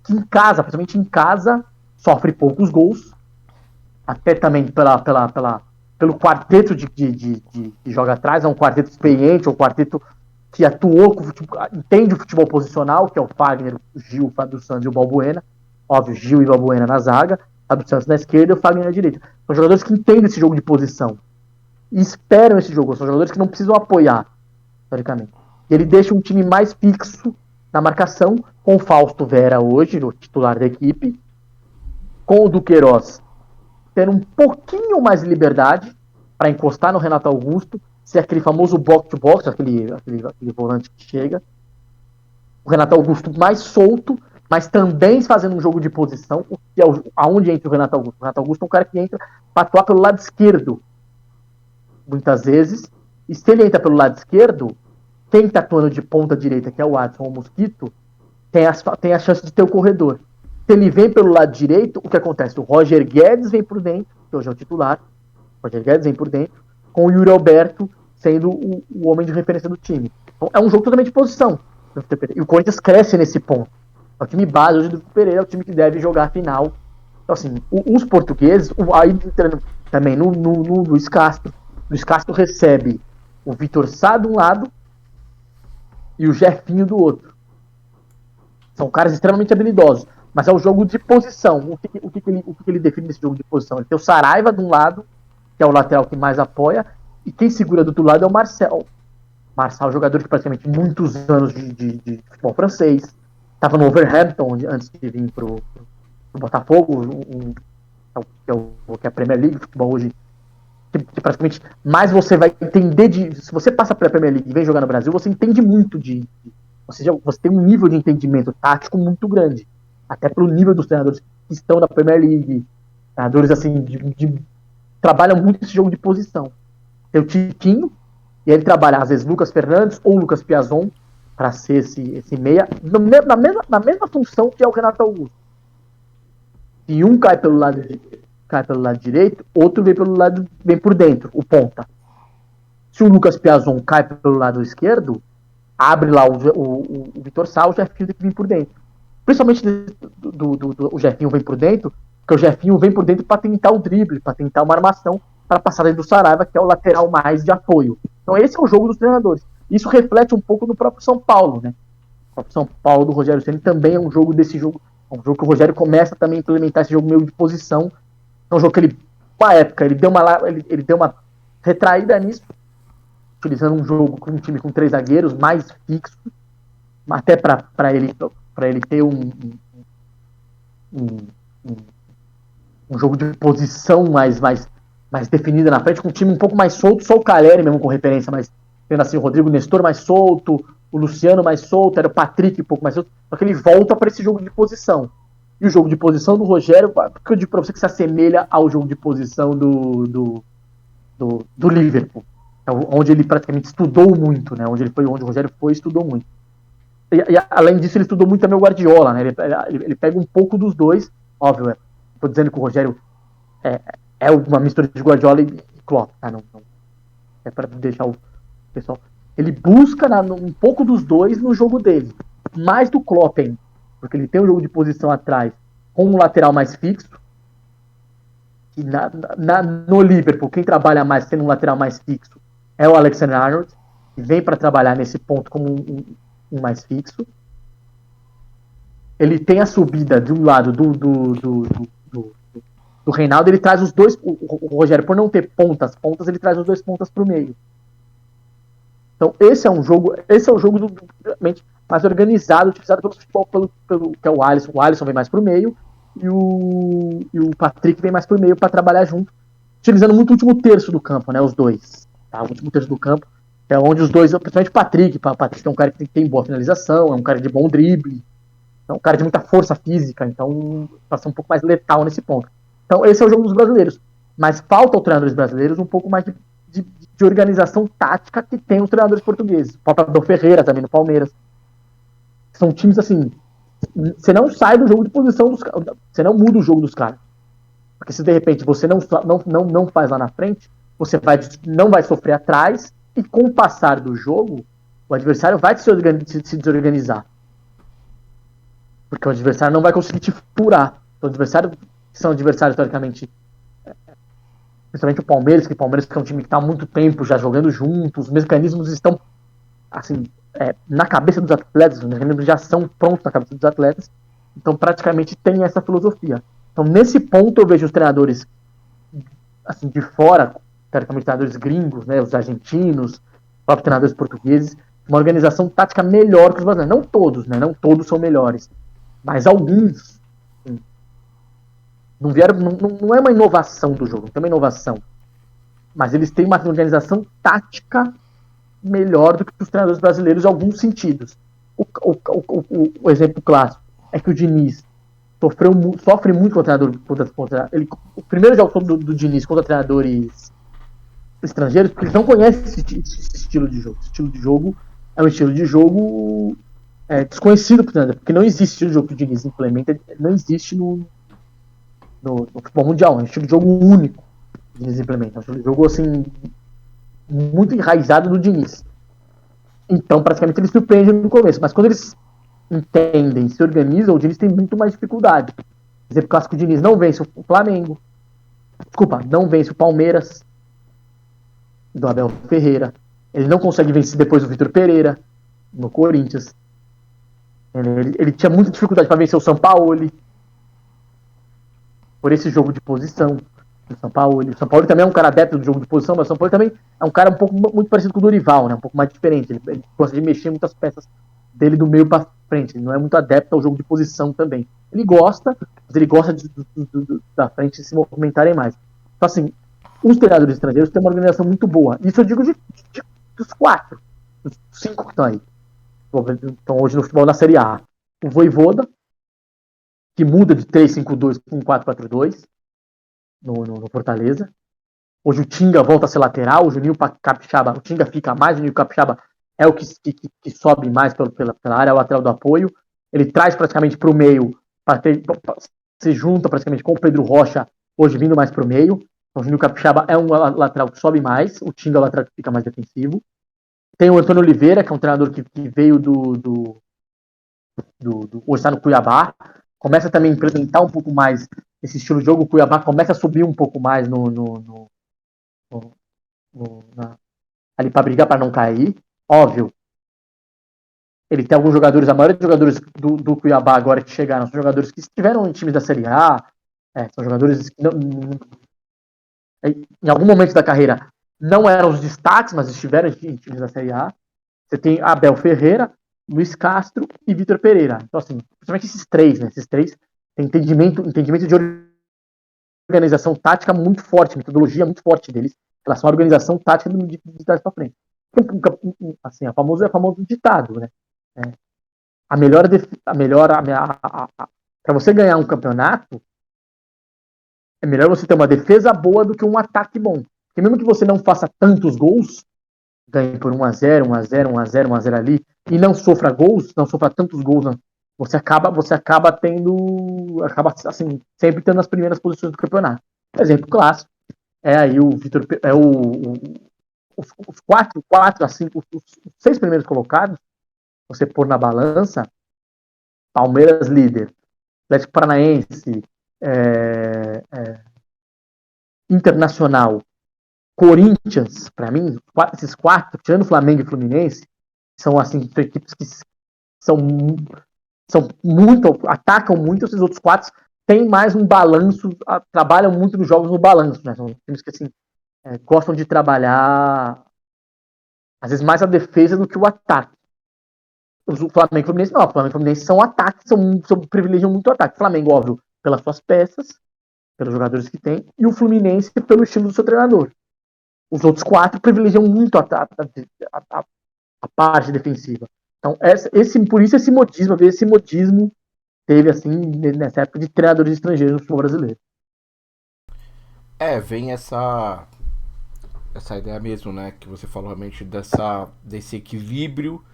que em casa, principalmente em casa, sofre poucos gols. Até também pela pelo quarteto que joga atrás, é um quarteto experiente, é um quarteto que atuou, entende o futebol posicional, que é o Fagner, o Gil, o Fábio Santos e o Balbuena. Óbvio, Gil e Balbuena na zaga, Fábio Santos na esquerda e o Fagner na direita. São jogadores que entendem esse jogo de posição e esperam esse jogo. São jogadores que não precisam apoiar, historicamente. E ele deixa um time mais fixo na marcação, com o Fausto Vera hoje, o titular da equipe, com o Duqueiroz tendo um pouquinho mais de liberdade para encostar no Renato Augusto, ser aquele famoso box-to-box, aquele volante que chega. O Renato Augusto mais solto, mas também fazendo um jogo de posição, que é aonde entra o Renato Augusto. O Renato Augusto é um cara que entra para atuar pelo lado esquerdo, muitas vezes, e se ele entra pelo lado esquerdo, quem está atuando de ponta direita, que é o Adson ou o Mosquito, tem a chance de ter o corredor. Se ele vem pelo lado direito, o que acontece? O Roger Guedes vem por dentro, que hoje é o titular. O Roger Guedes vem por dentro, com o Yuri Alberto sendo o homem de referência do time. Então, é um jogo totalmente de posição. E o Corinthians cresce nesse ponto. É o time base hoje do Vitor Pereira, é o time que deve jogar a final. Então, assim, os portugueses, aí entrando também no Luiz Castro. O Luiz Castro recebe o Vitor Sá de um lado e o Jefinho do outro. São caras extremamente habilidosos. Mas é o jogo de posição. O que ele define nesse jogo de posição? Ele tem o Saraiva de um lado, que é o lateral que mais apoia, e quem segura do outro lado é o Marcel. Marcel, jogador que praticamente muitos anos de futebol francês. Estava no Wolverhampton antes de vir pro Botafogo, que é a Premier League, futebol hoje. Que praticamente mais você vai entender se você passa pela Premier League e vem jogar no Brasil, você entende muito você tem um nível de entendimento tático muito grande. Até pelo nível dos treinadores que estão na Premier League. Treinadores assim, trabalham muito esse jogo de posição. Tem o Tiquinho, e ele trabalha às vezes Lucas Fernandes ou Lucas Piazon para ser esse meia, na mesma função que é o Renato Augusto. E um cai pelo lado direito, outro vem por dentro, o ponta. Se o Lucas Piazon cai pelo lado esquerdo, abre lá o Vitor Sá, o Jefinho tem que vir por dentro. Principalmente o Jefinho vem por dentro, porque o Jefinho vem por dentro para tentar o drible, para tentar uma armação, para passar dentro do Saraiva, que é o lateral mais de apoio. Então esse é o jogo dos treinadores. Isso reflete um pouco no próprio São Paulo, né? O próprio São Paulo do Rogério Ceni também é um jogo desse jogo. É um jogo que o Rogério começa também a implementar esse jogo meio de posição. É um jogo que uma época, ele deu uma retraída nisso, utilizando um jogo com um time com 3 zagueiros, mais fixo, até para ele ter um jogo de posição mais definida na frente, com um time um pouco mais solto, só o Caleri mesmo com referência, mas tendo assim o Rodrigo Nestor mais solto, o Luciano mais solto, era o Patrick um pouco mais solto, só que ele volta para esse jogo de posição. E o jogo de posição do Rogério, porque eu digo para você que se assemelha ao jogo de posição do Liverpool, onde ele praticamente estudou muito, né? Onde o Rogério foi e estudou muito. E além disso, ele estudou muito também o Guardiola, né? Ele pega um pouco dos dois, óbvio, estou dizendo que o Rogério é uma mistura de Guardiola e Klopp, tá? Não, é para deixar o pessoal. Ele busca um pouco dos dois no jogo dele, mais do Klopp, hein? Porque ele tem um jogo de posição atrás com um lateral mais fixo. E no Liverpool, quem trabalha mais tendo um lateral mais fixo é o Alexander-Arnold, que vem para trabalhar nesse ponto como um mais fixo. Ele tem a subida de um lado do Reinaldo, ele traz os dois. O Rogério, por não ter pontas, ele traz os 2 pontas para o meio. Então, esse é o jogo mais organizado, utilizado pelo futebol, que é o Alisson. O Alisson vem mais para o meio e o Patrick vem mais para o meio para trabalhar junto, utilizando muito o último terço do campo, né? Os dois. Tá? O último terço do campo é onde os dois, principalmente o Patrick é um cara que tem boa finalização, é um cara de bom drible, é um cara de muita força física, então passa um pouco mais letal nesse ponto. Então, esse é o jogo dos brasileiros. Mas falta aos treinadores brasileiros um pouco mais de organização tática que tem os treinadores portugueses. Falta Abel Ferreira também no Palmeiras. São times assim. Você não sai do jogo de posição dos caras. Você não muda o jogo dos caras. Porque se de repente você não faz lá na frente, você não vai sofrer atrás, e com o passar do jogo, o adversário vai se desorganizar. Porque o adversário não vai conseguir te furar. Então, são adversários, teoricamente, principalmente que o Palmeiras que é um time que está há muito tempo já jogando juntos, os mecanismos estão assim, na cabeça dos atletas, os mecanismos já são prontos na cabeça dos atletas, então praticamente tem essa filosofia. Então nesse ponto eu vejo os treinadores assim, de fora, teoricamente treinadores gringos, né, os argentinos, próprios treinadores portugueses, uma organização tática melhor que os brasileiros. Não todos, né, não todos são melhores, mas alguns não vieram, não é uma inovação do jogo, não tem uma inovação, mas eles têm uma organização tática melhor do que os treinadores brasileiros em alguns sentidos. O exemplo clássico é que o Diniz sofre muito com o treinador. O primeiro jogo do Diniz contra treinadores estrangeiros, porque eles não conhecem esse estilo de jogo. Esse estilo de jogo é um estilo de jogo desconhecido pro treinador, porque não existe estilo de jogo que o Diniz implementa, não existe no futebol mundial. É um estilo de jogo único que o Diniz implementa. É um estilo de jogo assim, muito enraizado no Diniz. Então, praticamente, eles surpreendem no começo. Mas quando eles entendem, se organizam, o Diniz tem muito mais dificuldade. Por exemplo, o clássico Diniz não vence o Flamengo. Desculpa, não vence o Palmeiras, do Abel Ferreira. Ele não consegue vencer depois o Vitor Pereira, no Corinthians. Ele tinha muita dificuldade para vencer o Sampaoli, por esse jogo de posição. O Sampaoli também é um cara adepto do jogo de posição, mas o Sampaoli também é um cara muito parecido com o Dorival, né? Um pouco mais diferente. Ele gosta de mexer muitas peças dele do meio para frente. Ele não é muito adepto ao jogo de posição também. Ele gosta, mas ele gosta da frente se movimentarem mais. Então, assim, os treinadores estrangeiros têm uma organização muito boa. Isso eu digo dos 4, dos 5 que estão aí. Então, hoje no futebol na Série A. O Vojvoda, que muda de 3-5-2 para um 4-4-2 no Fortaleza. Hoje o Tinga volta a ser lateral, o Juninho Capixaba, o Tinga fica mais, o Juninho Capixaba é o que sobe mais pela área, é o lateral do apoio. Ele traz praticamente para o meio, se junta praticamente com o Pedro Rocha, hoje vindo mais para o meio. Então, o Juninho Capixaba é um lateral que sobe mais, o Tinga é o lateral que fica mais defensivo. Tem o Antônio Oliveira, que é um treinador que veio hoje está no Cuiabá, começa também a implementar um pouco mais esse estilo de jogo. O Cuiabá começa a subir um pouco mais ali para brigar para não cair. Óbvio, ele tem alguns jogadores, a maioria dos jogadores do Cuiabá agora que chegaram são jogadores que estiveram em times da Série A, são jogadores que em algum momento da carreira não eram os destaques, mas estiveram em times da Série A. Você tem Abel Ferreira, Luiz Castro e Vitor Pereira. Então, assim, principalmente esses três, né? Esses três têm entendimento de organização tática muito forte, metodologia muito forte deles, em relação à organização tática de trás para frente. Assim, é famoso ditado, né? Para você ganhar um campeonato, é melhor você ter uma defesa boa do que um ataque bom. Porque mesmo que você não faça tantos gols, ganhe por 1-0, 1-0, 1-0, 1-0 ali, e não sofra gols, não sofra tantos gols, não, você acaba assim, sempre tendo as primeiras posições do campeonato. Por exemplo, clássico, aí o Vitor, os 4 a 5, os 6 primeiros colocados, você pôr na balança, Palmeiras líder, Atlético Paranaense, Internacional, Corinthians, para mim, esses 4, tirando Flamengo e Fluminense, são assim, equipes que são muito, atacam muito. Esses outros 4 têm mais um balanço, trabalham muito nos jogos no balanço, né? São times que assim, gostam de trabalhar às vezes mais a defesa do que o ataque. O Flamengo e o Fluminense não, o Flamengo e o Fluminense são ataques, privilegiam muito o ataque. O Flamengo, óbvio, pelas suas peças, pelos jogadores que tem, e o Fluminense pelo estilo do seu treinador. Os outros 4 privilegiam muito a parte defensiva. Então, por isso esse modismo teve, assim, nessa época de treinadores estrangeiros no futebol brasileiro. Vem essa ideia mesmo, né, que você falou realmente desse equilíbrio,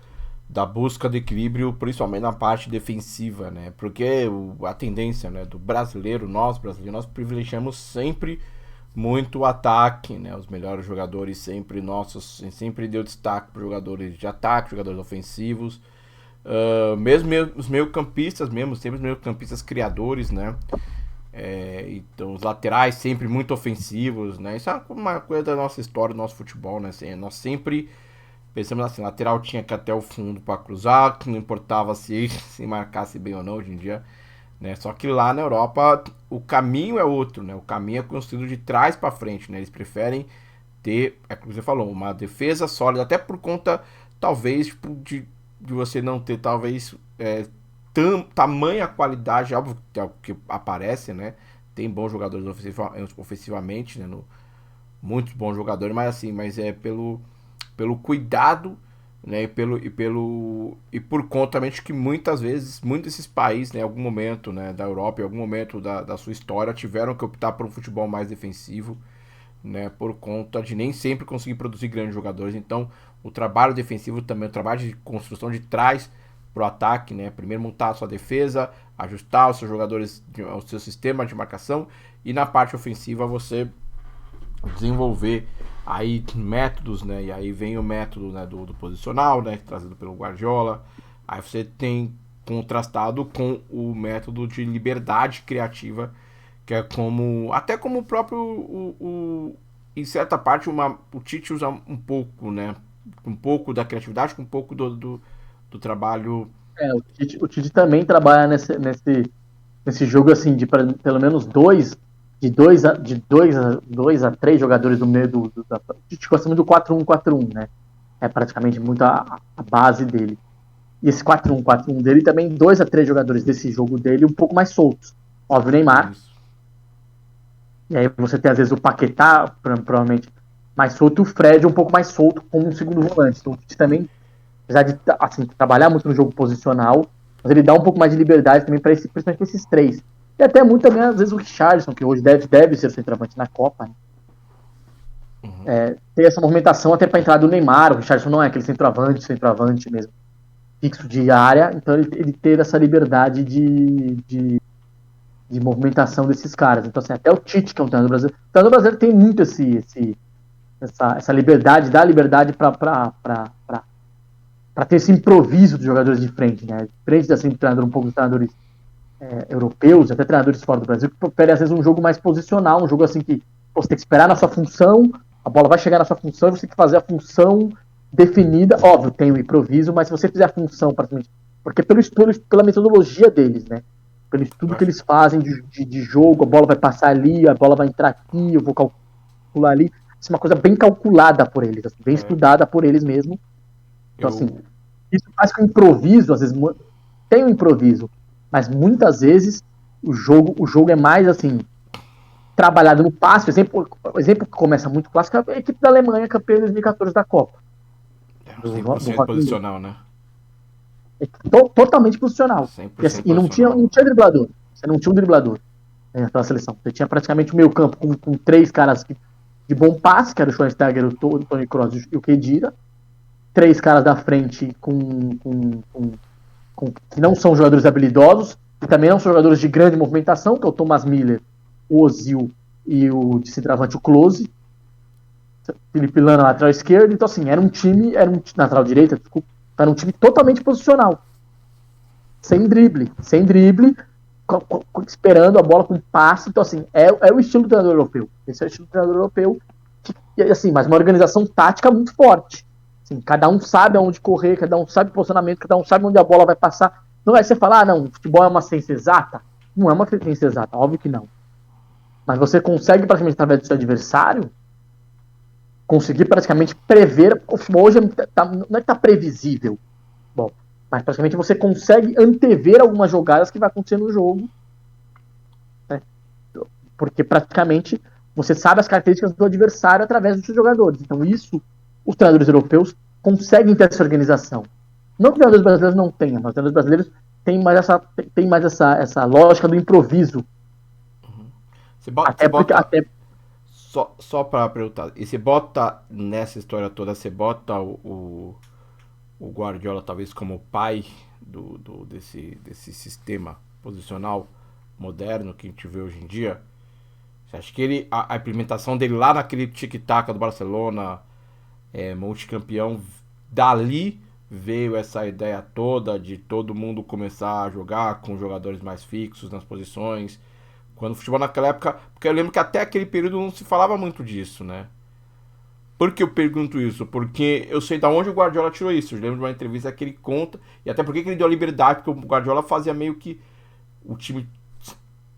da busca do equilíbrio, principalmente na parte defensiva, né, porque a tendência, né, do brasileiro, nós brasileiros, nós privilegiamos sempre muito o ataque, né, os melhores jogadores sempre deu destaque para jogadores de ataque, jogadores ofensivos, mesmo os meio-campistas mesmo, sempre os meio-campistas criadores, né, Então, os laterais sempre muito ofensivos, né? Isso é uma coisa da nossa história, do nosso futebol, né? Assim, nós sempre pensamos assim, lateral tinha que ir até o fundo para cruzar, que não importava se marcasse bem ou não hoje em dia, né? Só que lá na Europa o caminho é outro, né? O caminho é construído de trás para frente, né? Eles preferem ter, é como você falou, uma defesa sólida, até por conta, talvez, tipo, de você não ter, talvez, tamanha qualidade, óbvio que é o que aparece, né? Tem bons jogadores ofensivamente, né? Muitos bons jogadores, mas assim, mas é pelo cuidado, né? E por conta também de que muitas vezes, muitos desses países, né, em algum momento, né, da Europa, em algum momento da sua história, tiveram que optar por um futebol mais defensivo, né, por conta de nem sempre conseguir produzir grandes jogadores. Então, o trabalho defensivo também, o trabalho de construção de trás pro ataque, né, primeiro montar a sua defesa, ajustar os seus jogadores, o seu sistema de marcação, e na parte ofensiva você desenvolver aí métodos, né, e aí vem o método, né, do posicional, né, trazido pelo Guardiola. Aí você tem contrastado com o método de liberdade criativa, que é como, até como o próprio em certa parte o Tite usa um pouco, né, um pouco da criatividade com um pouco do trabalho. O Tite também trabalha nesse jogo assim de pelo menos dois a três jogadores do meio o Tite gosta muito do 4-1-4-1, né? É praticamente muito a base dele. E esse 4-1-4-1 dele também, dois a três jogadores desse jogo dele um pouco mais soltos. Óbvio, o Neymar. Isso. E aí você tem às vezes o Paquetá, provavelmente mais solto, e o Fred um pouco mais solto como um segundo volante. Então o Tite também, apesar de assim, trabalhar muito no jogo posicional, mas ele dá um pouco mais de liberdade também para principalmente para esses três. E até muito também, às vezes, o Richarlison, que hoje deve ser o centroavante na Copa, né? Ter essa movimentação até para a entrada do Neymar. O Richarlison não é aquele centroavante mesmo, fixo de área, então ele ter essa liberdade de movimentação desses caras. Então, assim, até o Tite, que é um treinador brasileiro, o treinador brasileiro tem muito essa liberdade, dá liberdade para ter esse improviso dos jogadores de frente, né? Diferente assim, do treinador, um pouco dos treinadores europeus, até treinadores fora do Brasil, que preferem às vezes um jogo mais posicional, um jogo assim que você tem que esperar na sua função, a bola vai chegar na sua função e você tem que fazer a função definida. Óbvio, tem o improviso, mas se você fizer a função, praticamente, porque pela metodologia deles, né? Pelo estudo que eles fazem de jogo, a bola vai passar ali, a bola vai entrar aqui, eu vou calcular ali. Isso é uma coisa bem calculada por eles, assim, bem estudada por eles mesmo. Então, assim, isso faz que o improviso, às vezes, tem um improviso, mas muitas vezes o jogo é mais assim trabalhado no passe. O exemplo que começa muito clássico é a equipe da Alemanha, campeã de 2014 da Copa. 100% posicional, né? Totalmente posicional. 100% E não tinha driblador. Você não tinha um driblador naquela seleção. Você tinha praticamente o meio campo com três caras de bom passe, que era o Schweinsteiger, o Toni Kroos e o Khedira. Três caras da frente que não são jogadores habilidosos, e também não são jogadores de grande movimentação, que é o Thomas Miller, o Ozil e o de centroavante, o Klose. Felipe Lana, lateral esquerdo. Então, assim, era um time lateral direita, desculpa, era um time totalmente posicional. Sem drible, esperando a bola com passe. Então, assim, é o estilo do treinador europeu. Esse é o estilo do treinador europeu. Assim, mas uma organização tática muito forte. Assim, cada um sabe aonde correr, cada um sabe o posicionamento, cada um sabe onde a bola vai passar. Não é você falar, não, futebol é uma ciência exata. Não é uma ciência exata, óbvio que não. Mas você consegue, praticamente, através do seu adversário, conseguir praticamente prever. O futebol hoje não é que está previsível. Bom, mas praticamente você consegue antever algumas jogadas que vai acontecer no jogo. Né? Porque praticamente você sabe as características do adversário através dos seus jogadores. Então isso, os treinadores europeus conseguem ter essa organização. Não que os treinadores brasileiros não tenham, mas os treinadores brasileiros têm mais essa lógica do improviso. Só para perguntar, e você bota nessa história toda, você bota o Guardiola talvez como pai desse sistema posicional moderno que a gente vê hoje em dia? Você acha que a implementação dele lá naquele tic-tac do Barcelona, multicampeão, dali veio essa ideia toda de todo mundo começar a jogar com jogadores mais fixos nas posições, Quando o futebol naquela época... Porque eu lembro que até aquele período não se falava muito disso, né? Por que eu pergunto isso? Porque eu sei de onde o Guardiola tirou isso. Eu lembro de uma entrevista que ele conta, e até porque ele deu a liberdade, porque o Guardiola fazia meio que o time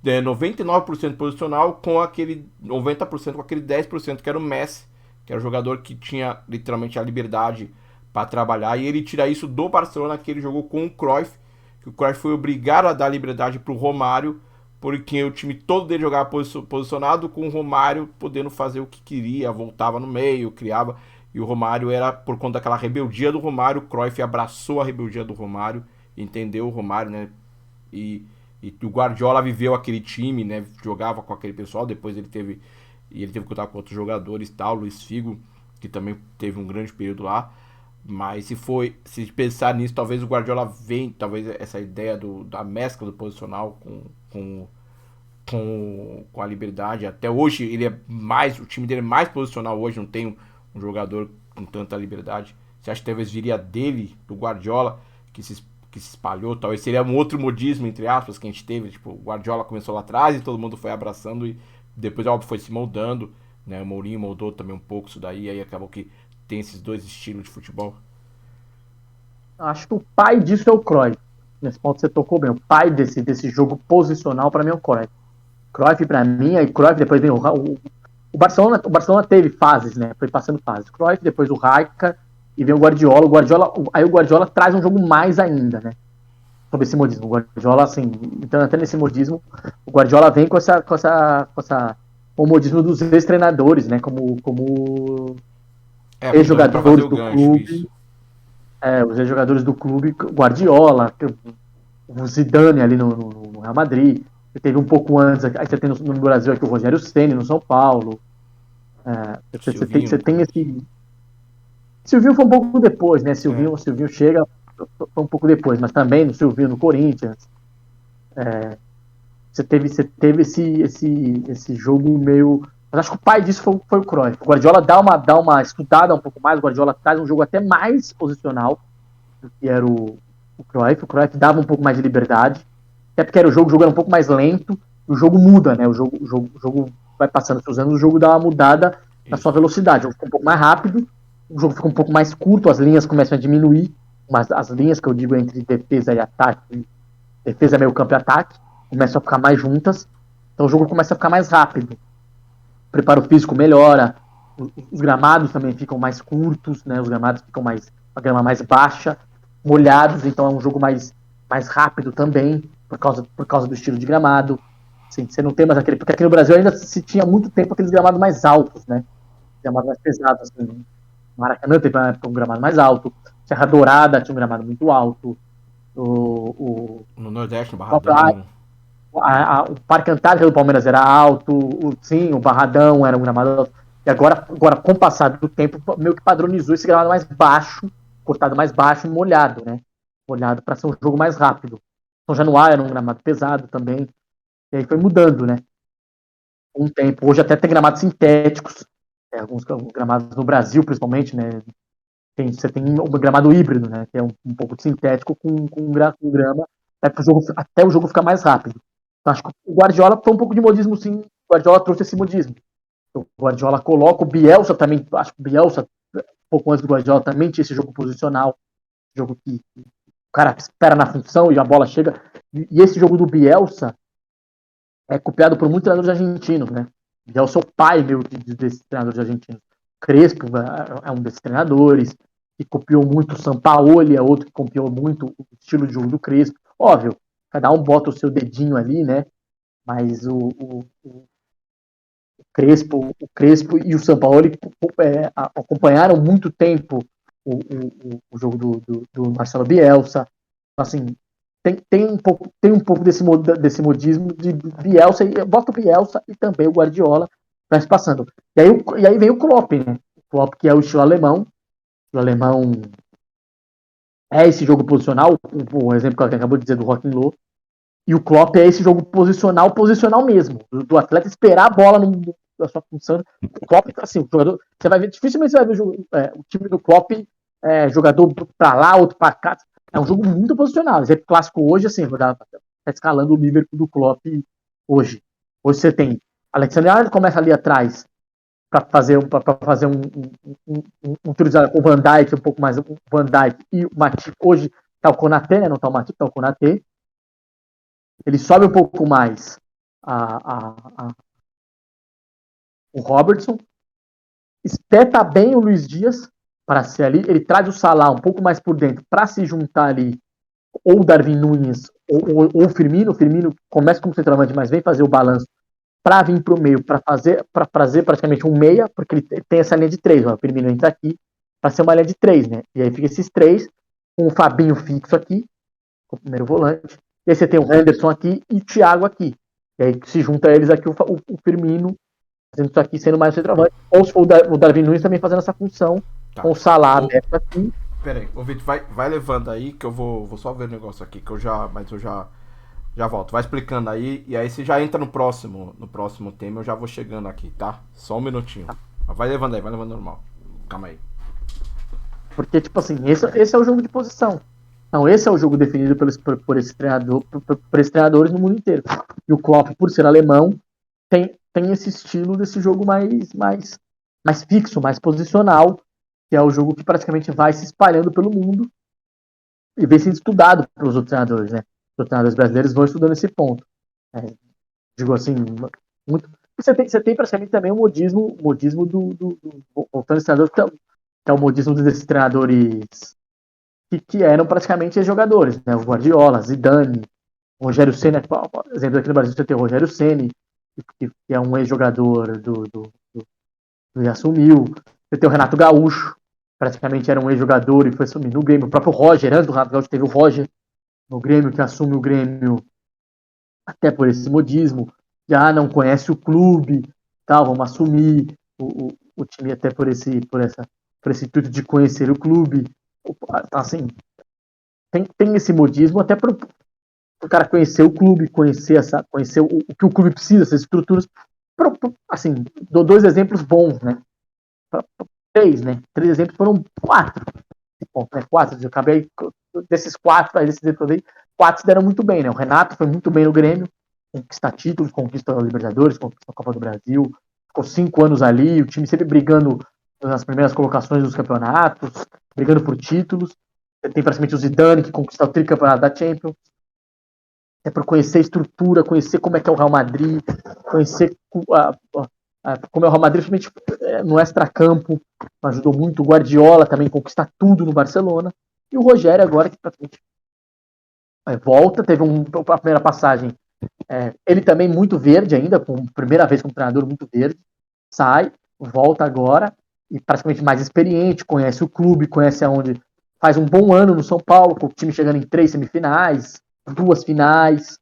99% posicional com aquele 90% com aquele 10% que era o Messi, que era o jogador que tinha literalmente a liberdade para trabalhar, e ele tira isso do Barcelona que ele jogou com o Cruyff, que o Cruyff foi obrigado a dar liberdade para o Romário, porque o time todo dele jogava posicionado, com o Romário podendo fazer o que queria, voltava no meio, criava, e o Romário era, por conta daquela rebeldia do Romário, o Cruyff abraçou a rebeldia do Romário, entendeu o Romário, né, e, e o Guardiola viveu aquele time, né, jogava com aquele pessoal, depois ele teve que contar com outros jogadores, tal, Luiz Figo, que também teve um grande período lá. Mas se pensar nisso, talvez o Guardiola vem, talvez essa ideia da mescla do posicional com a liberdade. Até hoje ele é mais, o time dele é mais posicional hoje, não tem um jogador com tanta liberdade. Você acha que talvez viria dele, do Guardiola, que se espalhou? Talvez seria um outro modismo, entre aspas, que a gente teve. Tipo, o Guardiola começou lá atrás e todo mundo foi abraçando e depois, óbvio, foi se moldando. Né? O Mourinho moldou também um pouco isso daí, aí acabou que tem esses dois estilos de futebol. Acho que o pai disso é o Cruyff. Nesse ponto você tocou bem. O pai desse jogo posicional, para mim, é o Cruyff. Cruyff, para mim, aí Cruyff, depois vem o Barcelona teve fases, né? Foi passando fases. Cruyff, depois o Rijkaard e vem o Guardiola. Aí o Guardiola traz um jogo mais ainda, né? Sobre esse modismo. O Guardiola, assim, então até nesse modismo, o Guardiola vem com o modismo dos ex-treinadores, né? Como Aproveitando para fazer ex-jogadores o do gancho, clube, isso. os ex-jogadores do clube, Guardiola, o Zidane ali no Real Madrid. Você teve um pouco antes, aí você tem no Brasil aqui o Rogério Ceni no São Paulo. Silvinho Você no tem Corinthians. esse. Silvinho foi um pouco depois, né? É, Silvinho chega, foi um pouco depois, mas também no Silvinho no Corinthians. Você teve esse jogo meio. Mas acho que o pai disso foi o Cruyff. O Guardiola dá uma estudada um pouco mais, o Guardiola traz um jogo até mais posicional do que era o Cruyff. O Cruyff dava um pouco mais de liberdade, até porque era o jogo era um pouco mais lento, o jogo muda, né? O jogo vai passando os anos, o jogo dá uma mudada na sua isso. velocidade. O jogo fica um pouco mais rápido, o jogo fica um pouco mais curto, as linhas começam a diminuir, mas as linhas que eu digo entre defesa e ataque, defesa, meio campo e ataque, começam a ficar mais juntas, então o jogo começa a ficar mais rápido. O preparo físico melhora, os gramados também ficam mais curtos, né? Os gramados ficam a grama mais baixa, molhados, então é um jogo mais rápido também, por causa do estilo de gramado. Assim, você não tem mais aquele. Porque aqui no Brasil ainda se tinha muito tempo aqueles gramados mais altos, né? Gramados mais pesados. Assim. Maracanã teve uma época um gramado mais alto. Serra Dourada tinha um gramado muito alto. O No Nordeste, no próprio Barradão. o Parque Antártica do Palmeiras era alto, sim, o Barradão era um gramado alto. E agora, com o passar do tempo, meio que padronizou esse gramado mais baixo, cortado mais baixo e molhado, né? Molhado para ser um jogo mais rápido. São Januário era um gramado pesado também. E aí foi mudando, né? Com o tempo. Hoje até tem gramados sintéticos, alguns gramados no Brasil, principalmente, né? Você tem um gramado híbrido, né? Que é um pouco de sintético com grama, até o jogo ficar mais rápido. Então, acho que o Guardiola foi um pouco de modismo, sim. O Guardiola trouxe esse modismo. O Guardiola coloca o Bielsa também. Acho que o Bielsa, um pouco antes do Guardiola, também tinha esse jogo posicional. Jogo que o cara espera na função e a bola chega. E esse jogo do Bielsa é copiado por muitos treinadores argentinos, né? Bielsa é o pai meu desses treinadores argentinos. Crespo é um desses treinadores que copiou muito o Sampaoli, é outro que copiou muito o estilo de jogo do Crespo. Óbvio, cada um bota o seu dedinho ali, né? Mas o Crespo e o Sampaoli acompanharam muito tempo o jogo do Marcelo Bielsa. Assim, tem um pouco desse modismo de Bielsa, bota o Bielsa e também o Guardiola vai se passando. E aí vem o Klopp, né? O Klopp, que é o estilo alemão. O alemão é esse jogo posicional, o exemplo que eu acabou de dizer do Rock Low. E o Klopp é esse jogo posicional mesmo, do atleta esperar a bola na sua função. O Klopp, assim, o jogador, você vai ver, dificilmente você vai ver o time do Klopp, jogador pra lá, outro pra cá. É um jogo muito posicional. Exemplo clássico hoje, assim, tá escalando o Liverpool do Klopp hoje. Hoje você tem Alexander Arnold começa ali atrás para fazer um utilizar com o Van Dijk, um pouco mais o Van Dijk e o Matip. Hoje tá o Konaté, né? Não tá o Matip, tá o Konaté. Ele sobe um pouco mais o Robertson, espeta bem o Luiz Dias para ser ali, ele traz o Salah um pouco mais por dentro para se juntar ali, ou o Darwin Núñez ou o Firmino. O Firmino começa como centroavante, mas vem fazer o balanço para vir para o meio, para fazer praticamente um meia, porque ele tem essa linha de 3. O Firmino entra aqui para ser uma linha de 3, né? E aí fica esses 3, com o Fabinho fixo aqui, o primeiro volante. E aí você tem o Henderson aqui e o Thiago aqui. E aí se junta eles aqui, o Firmino fazendo isso aqui, sendo mais centroavante. Ou se for o Darwin Núñez também fazendo essa função, com o Salah aberto aqui. Pera aí, ô Vitor, vai levando aí que eu vou só ver o negócio aqui, que eu já volto. Vai explicando aí, e aí você já entra no próximo tema, eu já vou chegando aqui, tá? Só um minutinho. Vai levando normal. Calma aí. Porque, tipo assim, esse é o jogo de posição. Não, esse é o jogo definido por esses treinadores no mundo inteiro. E o Klopp, por ser alemão, tem esse estilo desse jogo mais fixo, mais posicional, que é o jogo que praticamente vai se espalhando pelo mundo e vem sendo estudado pelos outros treinadores, né? Os treinadores brasileiros vão estudando esse ponto. Digo assim, muito. Você tem praticamente também o modismo do voltando esse treinador, que é o modismo desses treinadores que eram praticamente jogadores, né? O Guardiola, Zidane, o Rogério Ceni, exemplo aqui no Brasil você tem o Rogério Ceni, que é um ex-jogador do assumiu. Você tem o Renato Gaúcho, praticamente era um ex-jogador e foi assumir no Grêmio. O próprio Roger, antes do Renato Gaúcho, teve o Roger no Grêmio, que assume o Grêmio até por esse modismo. Já não conhece o clube, tal, vamos assumir o time até por esse intuito de conhecer o clube. Assim, tem esse modismo até para o cara conhecer o clube, conhecer o que o clube precisa, essas estruturas. Assim, dou 2 exemplos bons, né? 3, né? 3 exemplos foram 4. Né? 4, eu acabei desses 4, desses exemplos aí, 4 se deram muito bem, né? O Renato foi muito bem no Grêmio, conquista títulos, conquista a Libertadores, conquista a Copa do Brasil, ficou 5 anos ali, o time sempre brigando nas primeiras colocações dos campeonatos, brigando por títulos. Tem praticamente o Zidane, que conquistou o tricampeonato da Champions. É para conhecer a estrutura, conhecer como é que é o Real Madrid, conhecer como é o Real Madrid, principalmente no extracampo, ajudou muito. O Guardiola também conquistar tudo no Barcelona. E o Rogério agora, que praticamente volta, teve a primeira passagem, ele também muito verde ainda, com primeira vez como treinador muito verde, sai, volta agora, e praticamente mais experiente, conhece o clube, conhece aonde, faz um bom ano no São Paulo, com o time chegando em 3 semifinais, 2 finais,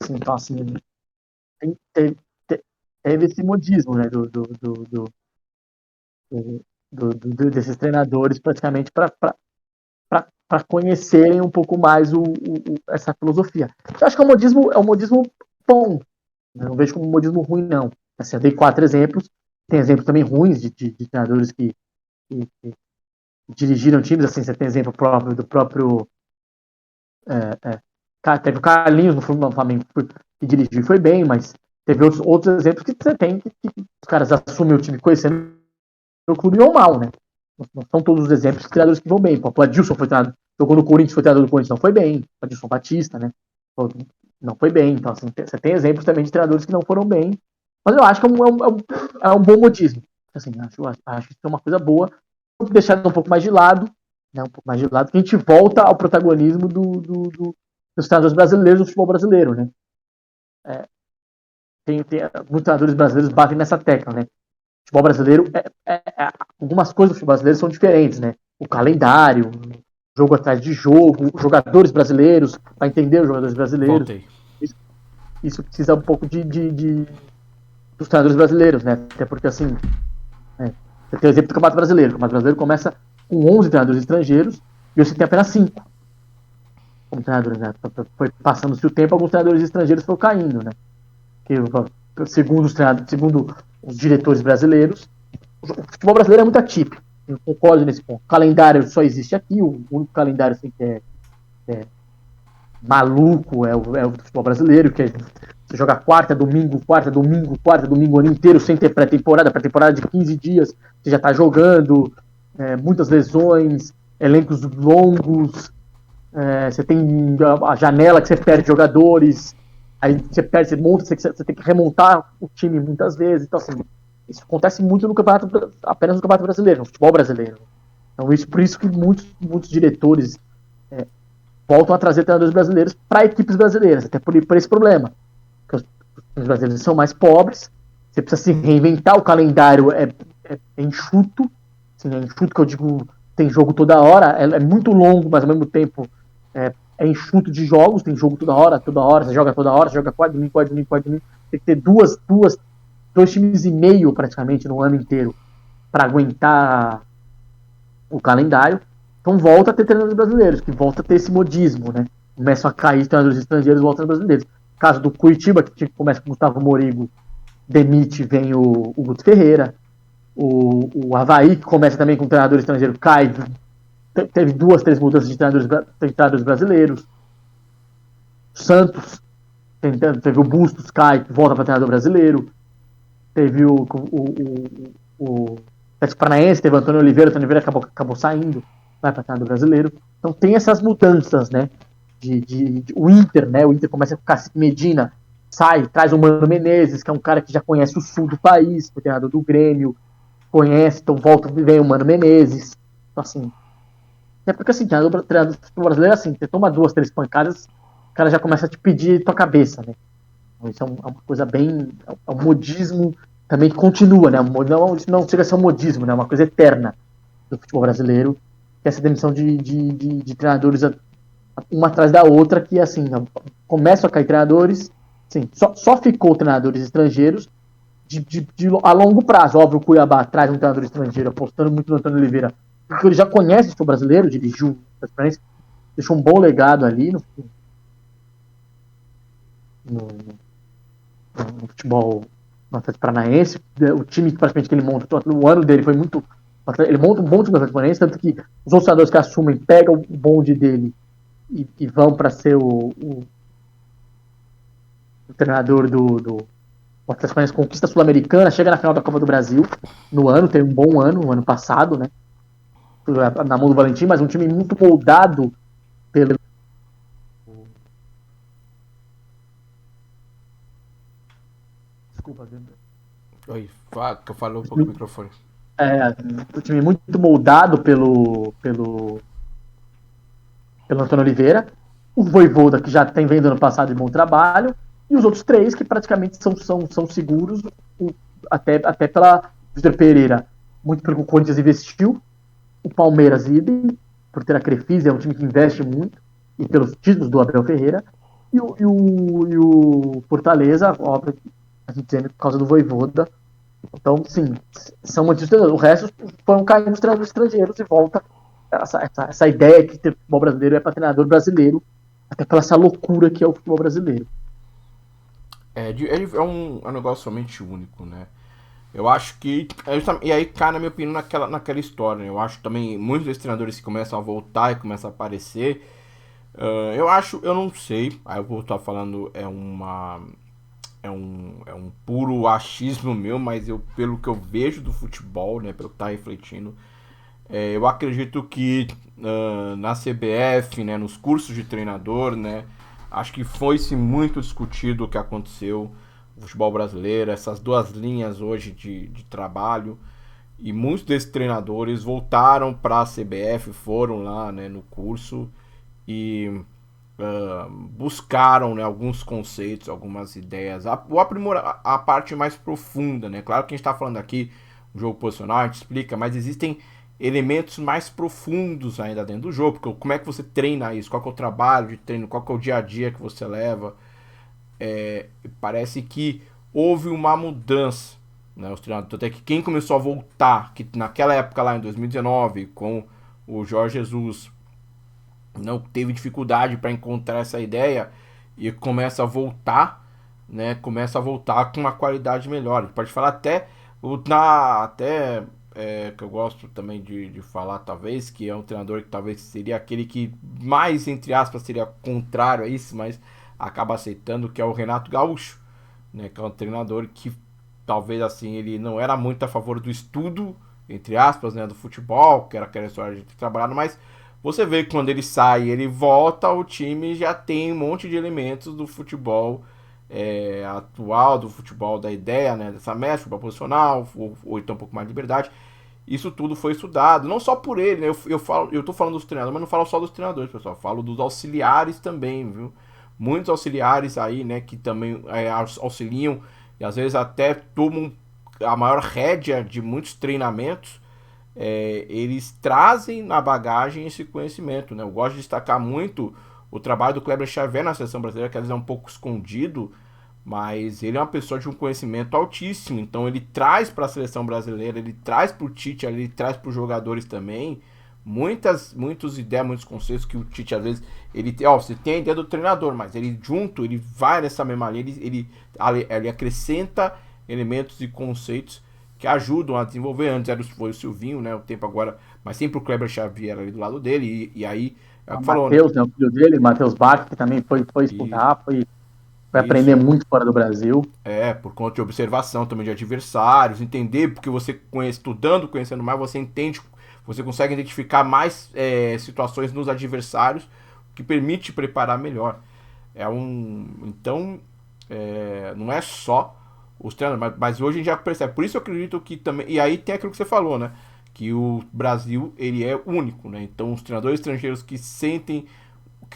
assim, então assim, teve esse modismo, né, desses treinadores praticamente para conhecerem um pouco mais essa filosofia. Eu acho que é um modismo bom, eu não vejo como um modismo ruim, não. Assim, eu dei 4 exemplos, tem exemplos também ruins de treinadores que dirigiram times, assim, você tem exemplo próprio do próprio teve o Carlinhos no Flamengo que dirigiu e foi bem, mas teve outros exemplos que você tem que os caras assumem o time conhecendo o clube ou mal, né? Não são todos os exemplos de treinadores que vão bem. O Adilson foi treinador, jogou no Corinthians, foi treinador do Corinthians, não foi bem. O Adilson Batista, né? Não foi bem. Então, assim, você tem exemplos também de treinadores que não foram bem. Mas eu acho que é um bom modismo. Assim, acho que isso é uma coisa boa. Vou deixar um pouco mais de lado, né? Um pouco mais de lado, que a gente volta ao protagonismo dos treinadores brasileiros do futebol brasileiro, né? Muitos treinadores brasileiros batem nessa tecla, né? O futebol brasileiro, algumas coisas do futebol brasileiro são diferentes, né? O calendário, jogo atrás de jogo, jogadores brasileiros, para entender os jogadores brasileiros. Isso precisa um pouco dos treinadores brasileiros, né? Até porque, assim, você tem o exemplo do Campeonato Brasileiro. O Campeonato Brasileiro começa com 11 treinadores estrangeiros e você tem apenas 5 como treinadores, né? Foi passando-se o tempo, alguns treinadores estrangeiros foram caindo, né? Que, segundo os diretores brasileiros, o futebol brasileiro é muito atípico. Eu concordo nesse ponto. O calendário só existe aqui, o único calendário assim, que é maluco é o futebol brasileiro, que Você joga quarta, domingo, o ano inteiro, sem ter pré-temporada de 15 dias, você já tá jogando, muitas lesões, elencos longos, você tem a janela que você perde jogadores, aí você perde, você tem que remontar o time muitas vezes. Então, assim, isso acontece muito apenas no Campeonato Brasileiro, no futebol brasileiro. Então, por isso que muitos diretores voltam a trazer treinadores brasileiros para equipes brasileiras, até por esse problema. Porque os brasileiros são mais pobres, você precisa se reinventar, o calendário é enxuto, assim, é enxuto que eu digo, tem jogo toda hora, é muito longo, mas ao mesmo tempo é enxuto de jogos, tem jogo toda hora, você joga toda hora, você joga quase domingo, tem que ter dois times e meio praticamente no ano inteiro para aguentar o calendário. Então volta a ter treinadores brasileiros, que volta a ter esse modismo, né? Começam a cair treinadores estrangeiros, voltam brasileiros. Caso do Curitiba, que começa com o Gustavo Morigo, demite, vem o Guto Ferreira. O Avaí, que começa também com um treinador estrangeiro, cai. Teve 2, 3 mudanças de treinadores brasileiros. Santos, teve o Bustos, cai, volta para treinador brasileiro. Teve o Atlético Paranaense, teve o Antônio Oliveira acabou saindo, vai para treinador brasileiro. Então tem essas mudanças, né? O Inter, né? O Inter começa com o Cacique Medina, sai, traz o Mano Menezes, que é um cara que já conhece o sul do país, foi treinador do Grêmio, conhece, então volta e vem o Mano Menezes. Então, assim, é porque assim, treinador do futebol brasileiro, assim, você toma 2, 3 pancadas, o cara já começa a te pedir tua cabeça, né? Então, isso é uma coisa bem. É um modismo também que continua, né? Não chega a ser um modismo, né? Uma coisa eterna do futebol brasileiro, que é essa demissão de treinadores uma atrás da outra, que assim, começam a cair treinadores, assim, só ficou treinadores estrangeiros a longo prazo. Óbvio, o Cuiabá traz um treinador estrangeiro, apostando muito no Antônio Oliveira, porque ele já conhece o futebol brasileiro, dirigiu, deixou um bom legado ali no futebol no Atlético Paranaense. O time que praticamente que ele monta, o ano dele foi muito. Ele monta um bom time no Atlético Paranaense, tanto que os outros treinadores que assumem pegam o bonde dele e vão para ser o treinador do Atlético Paranaense, conquista sul-americana, chega na final da Copa do Brasil no ano, tem um bom ano, no ano passado, né? Na mão do Valentim, mas um time muito moldado pelo. Desculpa, Oi, que eu falo um pouco no microfone. Um time muito moldado pelo Antônio Oliveira, o Voivoda, que já tem vendo ano passado de bom trabalho, e os outros 3 que praticamente são seguros, até pela Vitor Pereira, muito pelo que o Corinthians investiu, o Palmeiras idem, por ter a Crefisa, é um time que investe muito, e pelos títulos do Abel Ferreira, e o Fortaleza, óbvio, a gente dizendo por causa do Voivoda. Então, sim, são muitos treinadores. O resto foram caindo os treinadores estrangeiros e volta essa ideia que o futebol brasileiro é para treinador brasileiro, até pela essa loucura que é o futebol brasileiro. É um negócio somente único, né? Eu acho que. E aí cai, na minha opinião, naquela história, né? Eu acho também muitos desses treinadores que começam a voltar e começam a aparecer. Eu não sei. Aí eu vou estar falando, é um puro achismo meu, mas pelo que eu vejo do futebol, né? Pelo que tá refletindo. Eu acredito que na CBF, né, nos cursos de treinador, né, acho que foi-se muito discutido o que aconteceu no futebol brasileiro, essas 2 linhas hoje de trabalho, e muitos desses treinadores voltaram para a CBF, foram lá, né, no curso e buscaram, né, alguns conceitos, algumas ideias, a parte mais profunda, né? Claro que a gente está falando aqui um jogo posicional, a gente explica, mas existem elementos mais profundos ainda dentro do jogo, porque como é que você treina isso, qual que é o trabalho de treino, qual que é o dia a dia que você leva. Parece que houve uma mudança, né, os treinadores, até que quem começou a voltar, que naquela época lá em 2019, com o Jorge Jesus, não teve dificuldade para encontrar essa ideia e começa a voltar, né, começa a voltar com uma qualidade melhor. A gente pode falar até que eu gosto também de falar, talvez, que é um treinador que talvez seria aquele que mais, entre aspas, seria contrário a isso, mas acaba aceitando, que é o Renato Gaúcho, né? Que é um treinador que talvez assim ele não era muito a favor do estudo, entre aspas, né, do futebol, que era aquela história de ter trabalhado, mas você vê que quando ele sai, ele volta, o time já tem um monte de elementos do futebol atual, do futebol da ideia, né, dessa mescla, futebol posicional, ou então um pouco mais de liberdade. Isso tudo foi estudado, não só por ele, né? Eu tô falando dos treinadores, mas não falo só dos treinadores, pessoal. Eu falo dos auxiliares também, viu? Muitos auxiliares aí, né, que também auxiliam e às vezes até tomam a maior rédea de muitos treinamentos. Eles trazem na bagagem esse conhecimento, né? Eu gosto de destacar muito o trabalho do Kleber Xavier na seleção brasileira, que às vezes é um pouco escondido, mas ele é uma pessoa de um conhecimento altíssimo, então ele traz para a seleção brasileira, ele traz para o Tite, ele traz para os jogadores também muitas ideias, muitos conceitos que o Tite às vezes você tem a ideia do treinador, mas ele junto, ele vai nessa mesma linha, ele acrescenta elementos e conceitos que ajudam a desenvolver. Antes foi o Silvinho, né, o tempo agora, mas sempre o Kleber Xavier ali do lado dele, e aí é o que falou, Matheus, né, o filho dele, Matheus Bach, que também foi estudar, foi aprender muito fora do Brasil. Por conta de observação também de adversários, entender, porque você estudando, conhecendo mais, você entende, você consegue identificar mais situações nos adversários, o que permite preparar melhor. Então, não é só os treinadores, mas hoje a gente já percebe. Por isso eu acredito que também. E aí tem aquilo que você falou, né? Que o Brasil ele é único, né? Então os treinadores estrangeiros que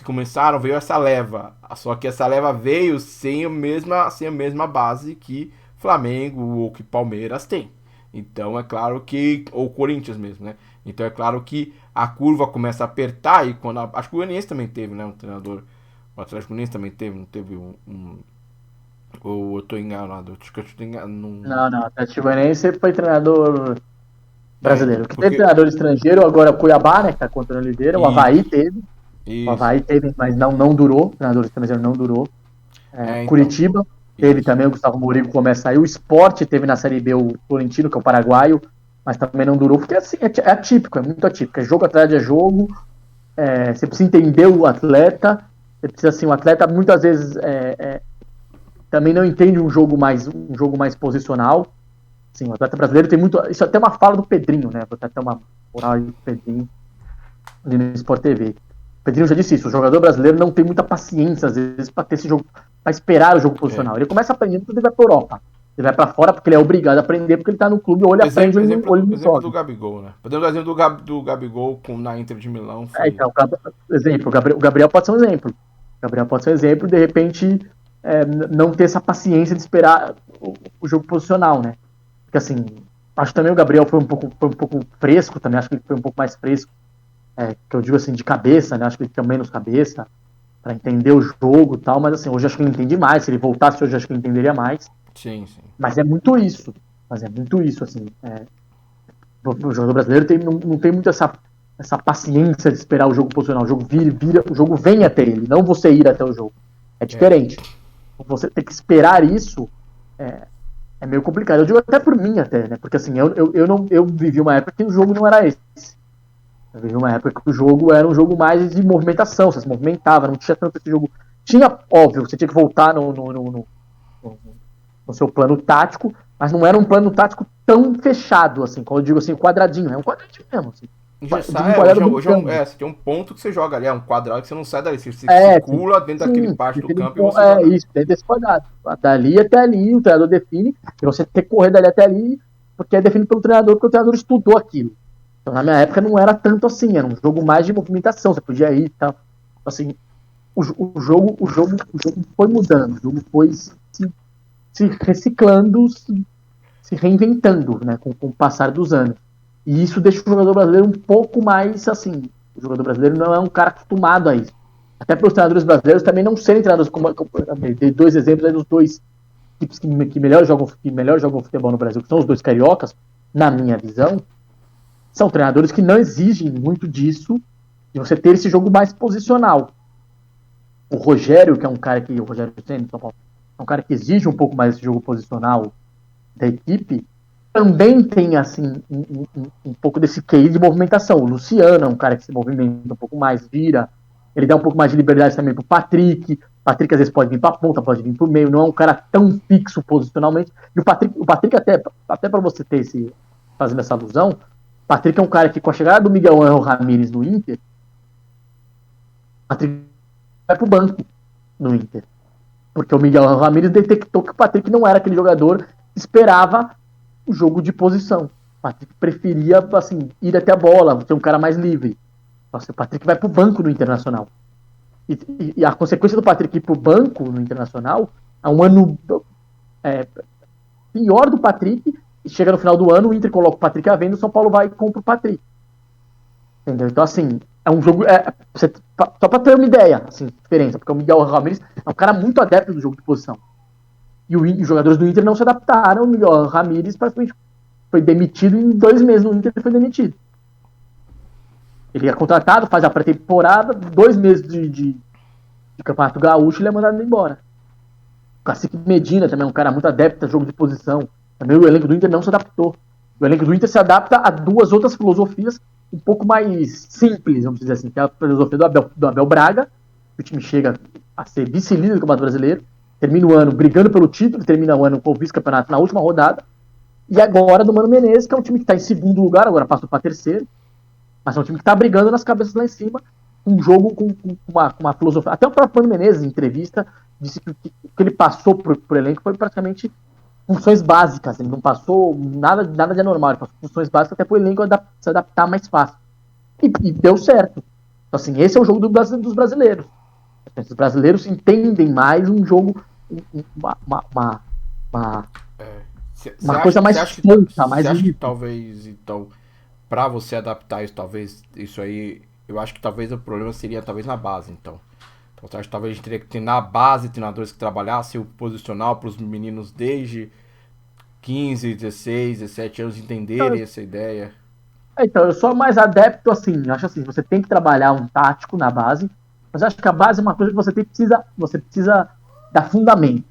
começaram, veio essa leva. Só que essa leva veio sem a mesma base que Flamengo ou que Palmeiras tem. Então é claro que. Ou Corinthians mesmo, né? Então é claro que a curva começa a apertar e quando. Acho que o Goianiense também teve, né? Um treinador. O Atlético Goianiense também teve, não teve ou eu tô enganado? Acho que eu tô enganado. Não, o Atlético Goianiense foi treinador brasileiro. O que porque... teve treinador estrangeiro, agora o Cuiabá, né? Que tá contra o Oliveira, o Avaí teve. Isso. O Avaí teve, mas não durou. O treinador estrangeiro não durou. Então. Curitiba teve também, o Gustavo Murigo começa aí. O Sport teve na Série B o Florentino, que é o paraguaio, mas também não durou, porque assim, é atípico, é muito atípico. É jogo atrás de jogo. Você precisa entender o atleta. Você precisa, assim, o atleta muitas vezes também não entende um jogo mais posicional. Sim, o atleta brasileiro tem muito. Isso é até uma fala do Pedrinho, né? Vou até uma moral aí do Pedrinho ali no Sport TV. O Pedrinho já disse isso: o jogador brasileiro não tem muita paciência, às vezes, para ter esse jogo, para esperar o jogo posicional. Ele começa aprendendo quando ele vai para Europa. Ele vai para fora porque ele é obrigado a aprender, porque ele tá no clube, ou ele aprende, ou ele não joga. Do Gabigol, né? Podemos dar exemplo do Gabigol na Inter de Milão. Então, exemplo, o Gabriel pode ser um exemplo. O Gabriel pode ser um exemplo, de repente, não ter essa paciência de esperar o jogo posicional, né? Porque assim, acho que também o Gabriel foi um pouco fresco também, acho que ele foi um pouco mais fresco, que eu digo assim, de cabeça, né? Acho que ele tem menos cabeça para entender o jogo e tal, mas assim, hoje acho que ele entende mais, se ele voltasse hoje acho que ele entenderia mais. Sim. Mas é muito isso, assim, o jogador brasileiro não tem muito essa paciência de esperar o jogo posicional, o jogo o jogo vem até ele, não você ir até o jogo. É diferente. Você ter que esperar isso é meio complicado. Eu digo até por mim, até, né? Porque assim, eu vivi uma época que o jogo não era esse. Eu vivi uma época que o jogo era um jogo mais de movimentação, você se movimentava, não tinha tanto esse jogo. Tinha, óbvio, você tinha que voltar no seu plano tático, mas não era um plano tático tão fechado, assim, quando eu digo assim, quadradinho, é um quadradinho mesmo, assim. Hoje você tem um ponto que você joga ali, é um quadrado que você não sai dali, você circula dentro daquele parte do campo e você joga. Isso, dentro desse quadrado. Dali até ali, o treinador define, e você tem que correr dali até ali, porque é definido pelo treinador, porque o treinador estudou aquilo. Então, na minha época, não era tanto assim, era um jogo mais de movimentação, você podia ir e tal. Assim, o jogo foi mudando, o jogo foi se reciclando, se reinventando, né, com o passar dos anos. E isso deixa o jogador brasileiro um pouco mais, assim, o jogador brasileiro não é um cara acostumado a isso. Até para os treinadores brasileiros também não serem treinadores, como dei dois exemplos aí dos dois tipos que melhor jogam futebol no Brasil, que são os dois cariocas, na minha visão, são treinadores que não exigem muito disso, de você ter esse jogo mais posicional. O Rogério, que é um cara que, o Rogério Ceni, São Paulo, é um cara que exige um pouco mais esse jogo posicional da equipe, também tem, assim, um pouco desse QI de movimentação. O Luciano é um cara que se movimenta um pouco mais, vira, ele dá um pouco mais de liberdade também pro Patrick, Patrick às vezes pode vir pra ponta, pode vir pro meio, não é um cara tão fixo posicionalmente. E o Patrick até para você ter fazendo essa alusão, o Patrick é um cara que com a chegada do Miguel Ángel Ramírez no Inter, o Patrick vai pro banco no Inter. Porque o Miguel Ángel Ramírez detectou que o Patrick não era aquele jogador que esperava o jogo de posição. O Patrick preferia, assim, ir até a bola, ser um cara mais livre. Nossa, o Patrick vai pro banco no Internacional. E a consequência do Patrick ir pro banco no Internacional é um ano pior do Patrick, e chega no final do ano, o Inter coloca o Patrick à venda e o São Paulo vai e compra o Patrick. Entendeu? Então, assim, é um jogo... só pra ter uma ideia, assim, diferença, porque o Miguel Ramírez é um cara muito adepto do jogo de posição. E os jogadores do Inter não se adaptaram, o Miguel Ramírez praticamente foi demitido em 2 meses no Inter, ele foi demitido. Ele é contratado, faz a pré-temporada, 2 meses de Campeonato Gaúcho, ele é mandado embora. O Cacique Medina também é um cara muito adepto a jogo de posição. Também o elenco do Inter não se adaptou. O elenco do Inter se adapta a 2 outras filosofias um pouco mais simples, vamos dizer assim, que é a filosofia do Abel Braga, que o time chega a ser vice-líder do Campeonato Brasileiro, termina o ano brigando pelo título, termina o ano com o vice-campeonato na última rodada, e agora do Mano Menezes, que é um time que está em segundo lugar, agora passou para terceiro, mas é um time que está brigando nas cabeças lá em cima, um jogo com uma filosofia. Até o próprio Mano Menezes, em entrevista, disse que o que ele passou pro elenco foi praticamente funções básicas. Ele não passou nada de anormal, ele passou funções básicas até pro elenco se adaptar mais fácil. E deu certo. Então, assim, esse é o jogo dos brasileiros. Os brasileiros entendem mais um jogo, uma coisa mais solta, mais livre. Você acha que talvez, então, para você adaptar isso, talvez isso aí, eu acho que talvez o problema seria talvez na base, então. Então você acha que talvez a gente teria que ter na base treinadores que trabalhassem o posicional para os meninos desde 15, 16, 17 anos entenderem essa ideia? Então, eu sou mais adepto, assim, acho assim, você tem que trabalhar um tático na base, mas acho que a base é uma coisa que você precisa dar fundamento.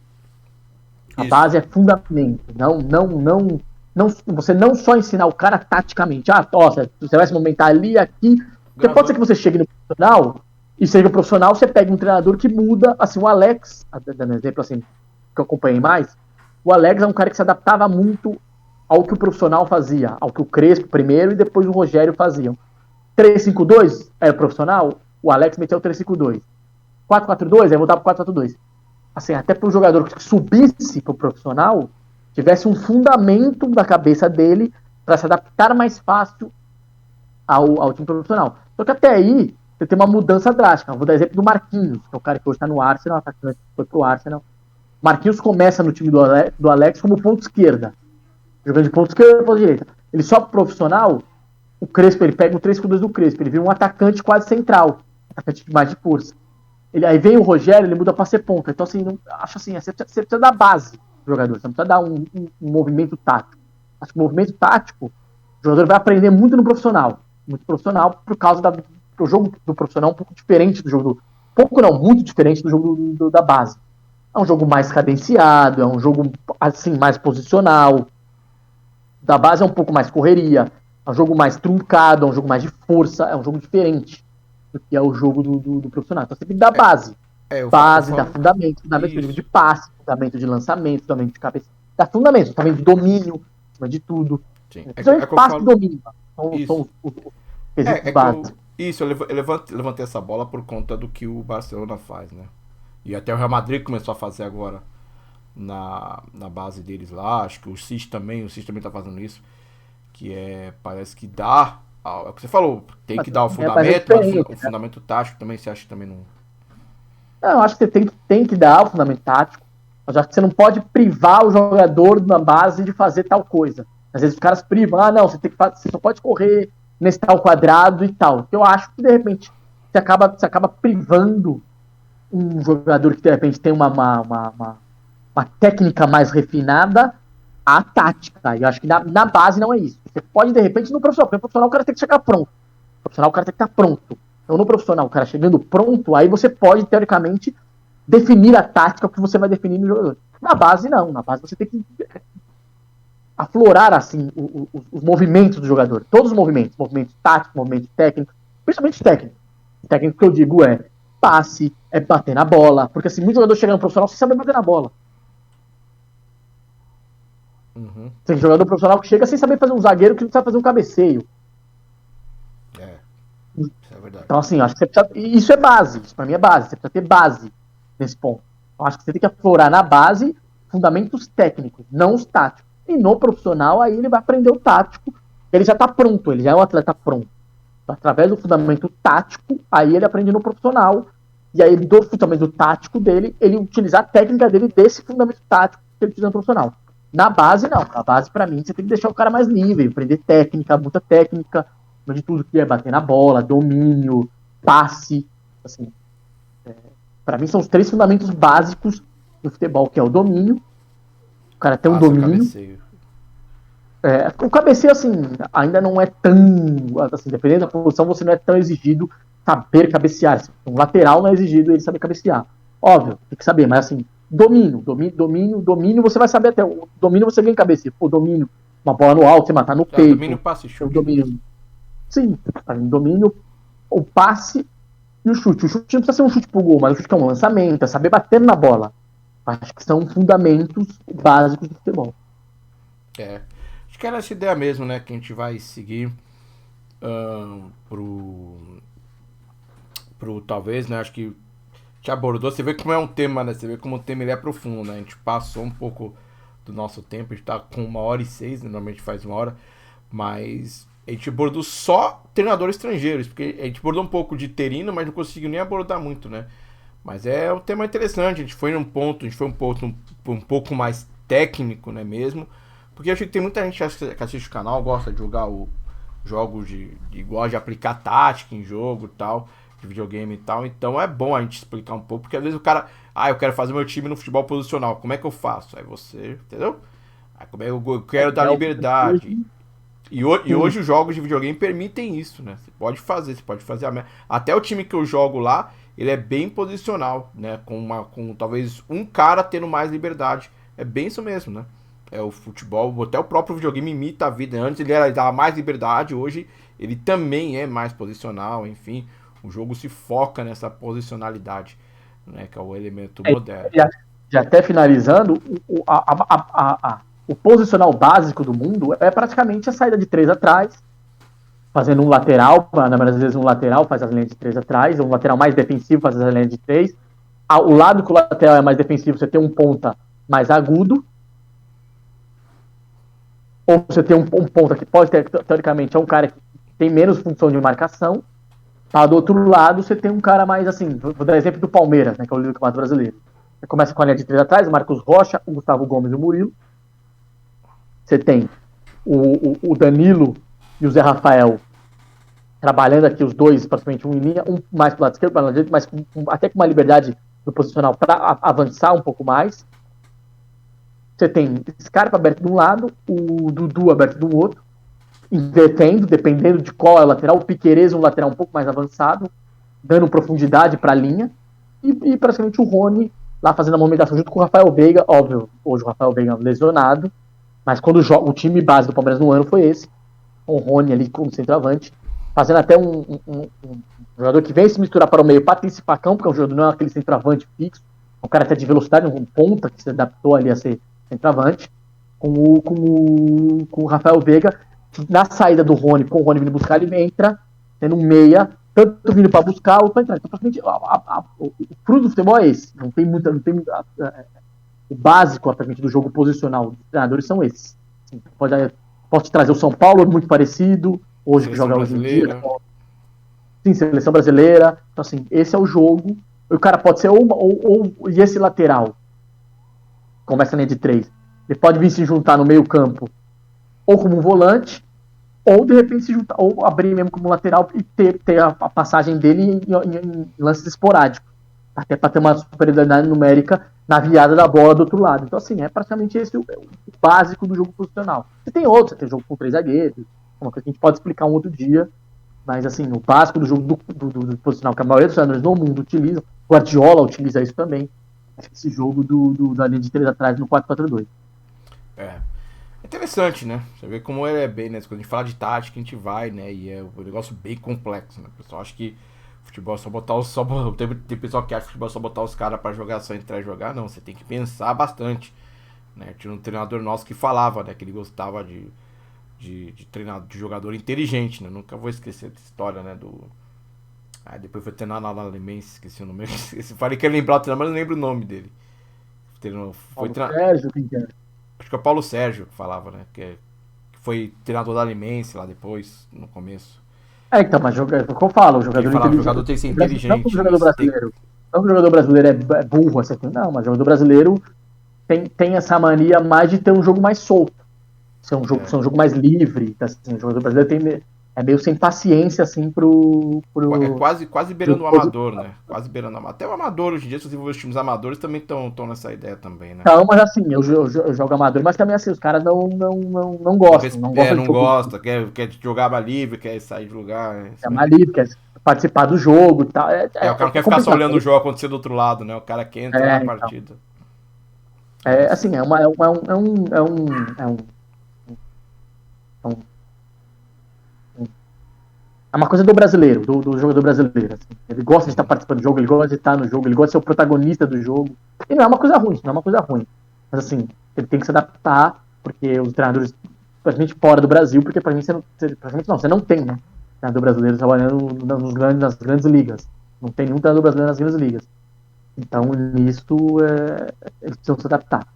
A base é fundamento. Você não só ensinar o cara taticamente. Você vai se movimentar ali, aqui. Porque pode ser que você chegue no profissional e seja profissional, você pega um treinador que muda. Assim, o Alex, dando um exemplo assim, que eu acompanhei mais, o Alex é um cara que se adaptava muito ao que o profissional fazia, ao que o Crespo primeiro e depois o Rogério faziam. 3-5-2 era profissional, o Alex meteu o 3-5-2. 4-4-2, aí voltava pro 4-4-2. Assim, até para o jogador que subisse para o profissional, tivesse um fundamento da cabeça dele para se adaptar mais fácil ao time profissional. Só que até aí, você tem uma mudança drástica. Eu vou dar exemplo do Marquinhos, que é o cara que hoje está no Arsenal, atacante que foi pro Arsenal. Marquinhos começa no time do Alex como ponto esquerda. Jogando de ponto esquerda e ponto direita. Ele sobe pro profissional, o Crespo, ele pega o 3-5-2 do Crespo, ele vira um atacante quase central, atacante mais de força. Aí vem o Rogério, ele muda para ser ponta. Então, assim, acho assim, você precisa dar base do jogador, você não precisa dar um movimento tático. Acho que o movimento tático, o jogador vai aprender muito no profissional. Muito profissional, por causa do jogo do profissional um pouco diferente do jogo muito diferente do jogo da base. É um jogo mais cadenciado, é um jogo, assim, mais posicional. Da base é um pouco mais correria, é um jogo mais truncado, é um jogo mais de força, é um jogo diferente do que é o jogo do profissional. Então você tem que dar base. Dá fundamento de passe, fundamento de lançamento, fundamento de cabeça. Dá fundamento, fundamento de domínio, de tudo. Sim. Passe e domínio. São os quesitos básicos. Eu levantei essa bola por conta do que o Barcelona faz, né? E até o Real Madrid começou a fazer agora na base deles lá. Acho que o City também tá fazendo isso. Que parece que dá. É o que você falou, tem que dar o fundamento, mas o fundamento tático também, você acha que também não. Eu acho que você tem que dar o fundamento tático, mas acho que você não pode privar o jogador na base de fazer tal coisa. Às vezes os caras privam, você só pode correr nesse tal quadrado e tal. Eu acho que de repente você acaba privando um jogador que de repente tem uma técnica mais refinada a tática. E eu acho que na base não é isso. Você pode, de repente, no profissional. Porque no profissional o cara tem que chegar pronto. No profissional o cara tem que estar pronto. Então, no profissional, o cara chegando pronto, aí você pode, teoricamente, definir a tática que você vai definir no jogador. Na base, não. Na base, você tem que aflorar, assim, os movimentos do jogador. Todos os movimentos. Movimentos táticos, movimentos técnicos. Principalmente técnico. O técnico que eu digo passe, é bater na bola. Porque assim, muito jogador chega no profissional sem saber bater na bola. Uhum. Tem jogador profissional que chega sem saber fazer um zagueiro que não sabe fazer um cabeceio. Isso é verdade. Então, assim, acho que você precisa. Isso é base, isso pra mim é base. Você precisa ter base nesse ponto. Então, acho que você tem que aflorar na base fundamentos técnicos, não os táticos. E no profissional, aí ele vai aprender o tático. Ele já tá pronto, ele já é um atleta pronto. Através do fundamento tático, aí ele aprende no profissional. E aí, do fundamento tático dele, ele utilizar a técnica dele desse fundamento tático que ele utiliza no profissional. Na base, não. Na base, pra mim, você tem que deixar o cara mais livre, aprender técnica, muita técnica, de tudo que é bater na bola, domínio, passe. Assim, para mim, são os 3 fundamentos básicos do futebol, que é o domínio. O cara tem um domínio. O cabeceio, assim, ainda não é tão. Assim, dependendo da posição, você não é tão exigido saber cabecear. Um lateral não é exigido ele saber cabecear. Óbvio, tem que saber, mas assim, domínio, você vai saber até. O domínio você ganha em cabeceio. Pô, domínio, uma bola no alto, você matar no peito. Domínio, passe, chute. O domínio. Sim, domínio, o passe e o chute. O chute não precisa ser um chute pro gol, mas o chute é um lançamento, é saber bater na bola. Acho que são fundamentos básicos do futebol. Acho que era essa ideia mesmo, né? Que a gente vai seguir pro talvez, né? Acho que te abordou. Você vê como é um tema, né? Você vê como o tema ele é profundo, né? A gente passou um pouco do nosso tempo. A gente tá com 1h06, né? Normalmente faz 1 hora. Mas a gente abordou só treinadores estrangeiros. Porque a gente abordou um pouco de interino, mas não conseguiu nem abordar muito, né? Mas é um tema interessante. A gente foi um pouco mais técnico, né? Mesmo. Porque eu acho que tem muita gente que assiste o canal, gosta de jogar jogos gosta de aplicar tática em jogo e tal, de videogame e tal. Então é bom a gente explicar um pouco, porque às vezes o cara, eu quero fazer meu time no futebol posicional, como é que eu faço? Aí você, entendeu? Aí como é que eu quero dar liberdade. E hoje os jogos de videogame permitem isso, né? Você pode fazer até o time que eu jogo lá, ele é bem posicional, né? Com talvez um cara tendo mais liberdade. É bem isso mesmo, né? O futebol, até o próprio videogame imita a vida. Antes ele dava mais liberdade, hoje ele também é mais posicional, enfim. O jogo se foca nessa posicionalidade, né? Que é o elemento moderno. Já até finalizando, o posicional básico do mundo é praticamente a saída de 3 atrás, fazendo um lateral, na maioria das vezes um lateral faz as linhas de 3 atrás, um lateral mais defensivo faz as linhas de 3. O lado que o lateral é mais defensivo, você tem um ponta mais agudo, ou você tem um ponta que pode ter, teoricamente, é um cara que tem menos função de marcação. Do outro lado, você tem um cara mais assim, vou dar exemplo do Palmeiras, né, que é o líder do Campeonato Brasileiro. Você começa com a linha de 3 atrás, o Marcos Rocha, o Gustavo Gomes e o Murilo. Você tem o Danilo e o Zé Rafael trabalhando aqui, os dois, praticamente um em linha, um mais pro lado esquerdo, para o lado direito, mas até com uma liberdade no posicional para avançar um pouco mais. Você tem Scarpa aberto de um lado, o Dudu aberto do outro, invertendo, dependendo de qual é o lateral. O Piquerez um lateral um pouco mais avançado, dando profundidade para a linha. E praticamente o Rony lá fazendo a movimentação junto com o Rafael Veiga. Óbvio, hoje o Rafael Veiga lesionado, mas quando o time base do Palmeiras no ano foi esse. O Rony ali como centroavante, fazendo até um jogador que vem se misturar para o meio para antecipar campo, porque o jogador não é aquele centroavante fixo. Um cara até de velocidade, um ponta que se adaptou ali a ser centroavante, com o Rafael Veiga, que na saída do Rony, com o Rony vindo buscar, ele entra tendo um meia, tanto vindo para buscar ou para entrar. Então, praticamente, o fruto do futebol é esse. Não tem muita. O básico, praticamente, do jogo posicional dos treinadores são esses. Assim, posso te trazer o São Paulo, muito parecido, hoje que joga hoje em dia. Sim, seleção brasileira. Então, assim, esse é o jogo. O cara pode ser e esse lateral, começa a linha de 3, ele pode vir se juntar no meio campo ou como um volante, ou de repente se juntar, ou abrir mesmo como lateral e ter a passagem dele em lances esporádicos, até para ter uma superioridade numérica na viada da bola do outro lado. Então, assim, é praticamente esse o básico do jogo posicional. Você tem outros, você tem jogo com 3 zagueiros, uma coisa que a gente pode explicar um outro dia, mas, assim, o básico do jogo do posicional, que a maioria dos treinadores no mundo utilizam, Guardiola utiliza isso também, esse jogo da linha de 3 atrás no 4-4-2. É interessante, né? Você vê como ele é bem, né? Quando a gente fala de tática, a gente vai, né? E é um negócio bem complexo, né? O pessoal acha que futebol é só botar os. Tem pessoal que acha que futebol é só botar os caras pra jogar, só entrar e jogar. Não, você tem que pensar bastante. Né? Tinha um treinador nosso que falava, né? Que ele gostava de treinador, de jogador inteligente, né? Nunca vou esquecer dessa história, né? Depois foi treinar na Alemanha, esqueci o nome. Falei que ia lembrar o treinador, mas não lembro o nome dele. Sérgio, quem que é? Acho que é o Paulo Sérgio que falava, né? Que foi treinador da Alimense lá depois, no começo. Então, mas é o que eu falo, o jogador falava, inteligente. O jogador tem que ser inteligente. Não que o jogador brasileiro. Não que o jogador brasileiro é burro, assim, não, mas o jogador brasileiro tem essa mania mais de ter um jogo mais solto. Ser um jogo mais livre. Assim, o jogador brasileiro é meio sem paciência, assim, É quase beirando o amador, né? Quase beirando o amador. Até o amador, hoje em dia, se você for os times amadores, também estão nessa ideia também, né? Não, mas assim, eu jogo amador, mas também assim, os caras não gostam. Não gosta, quer jogar mais livre, quer sair de lugar. Quer mais livre, quer participar do jogo e tal. O cara não quer ficar só olhando o jogo acontecer do outro lado, né? O cara quer entrar na partida. Assim, é uma coisa do brasileiro, do jogador brasileiro. Assim. Ele gosta de estar participando do jogo, ele gosta de estar no jogo, ele gosta de ser o protagonista do jogo. E não é uma coisa ruim, Mas assim, ele tem que se adaptar, porque os treinadores, principalmente fora do Brasil, porque pra mim você não tem, né? Treinador brasileiro trabalhando nas grandes ligas. Não tem nenhum treinador brasileiro nas grandes ligas. Então, nisso, eles precisam se adaptar.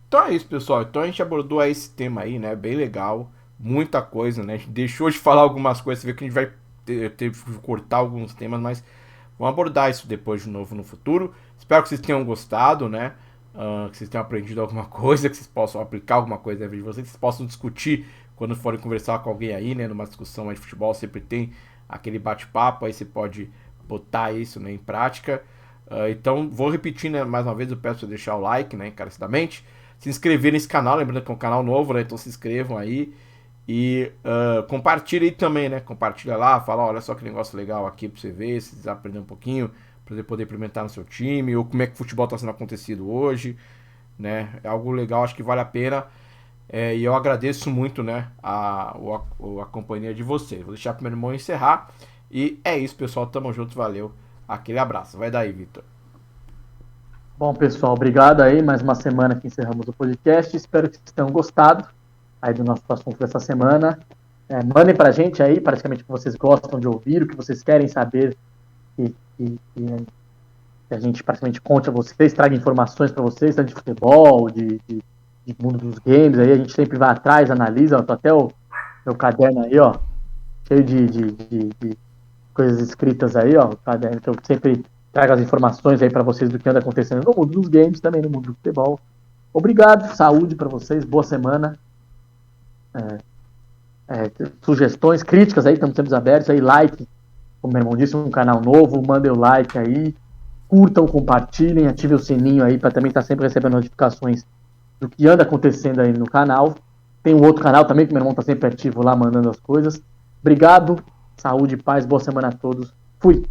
Então é isso, pessoal. Então a gente abordou esse tema aí, né? Bem legal. Muita coisa, né? A gente deixou de falar algumas coisas. Você vê que a gente vai ter que cortar alguns temas, mas vamos abordar isso depois de novo no futuro. Espero que vocês tenham gostado, né? Que vocês tenham aprendido alguma coisa, que vocês possam aplicar alguma coisa na vida de vocês, que vocês possam discutir quando forem conversar com alguém aí, né? Numa discussão de futebol, sempre tem aquele bate-papo, aí você pode botar isso, né, em prática. Então, vou repetir, né, mais uma vez, eu peço para deixar o like, né, encarecidamente. Se inscrever nesse canal, lembrando que é um canal novo, né? Então se inscrevam aí. E compartilha aí também, né? Compartilha lá, fala, olha só que negócio legal aqui pra você ver, se quiser aprender um pouquinho, pra você poder implementar no seu time, ou como é que o futebol tá sendo acontecido hoje, né? É algo legal, acho que vale a pena. E eu agradeço muito, né, a companhia de vocês. Vou deixar pro meu irmão encerrar. E é isso, pessoal. Tamo junto, valeu. Aquele abraço. Vai daí, Vitor. Bom, pessoal, obrigado aí. Mais uma semana que encerramos o podcast. Espero que vocês tenham gostado aí do nosso assunto dessa semana. Mandem pra gente aí, praticamente, o que vocês gostam de ouvir, o que vocês querem saber que a gente praticamente conte a vocês, traga informações para vocês, tanto de futebol, de mundo dos games. Aí a gente sempre vai atrás, analisa. Tô até o meu caderno aí, ó, cheio de coisas escritas aí, ó, o caderno que eu sempre trago as informações aí para vocês do que anda acontecendo no mundo dos games, também no mundo do futebol. Obrigado, saúde para vocês, boa semana. Sugestões, críticas aí, estamos sempre abertos aí, like, como meu irmão disse, um canal novo, mandem o like aí, curtam, compartilhem, ativem o sininho aí para também estar sempre recebendo notificações do que anda acontecendo aí no canal. Tem um outro canal também que meu irmão está sempre ativo lá, mandando as coisas. Obrigado, saúde, paz, boa semana a todos. Fui!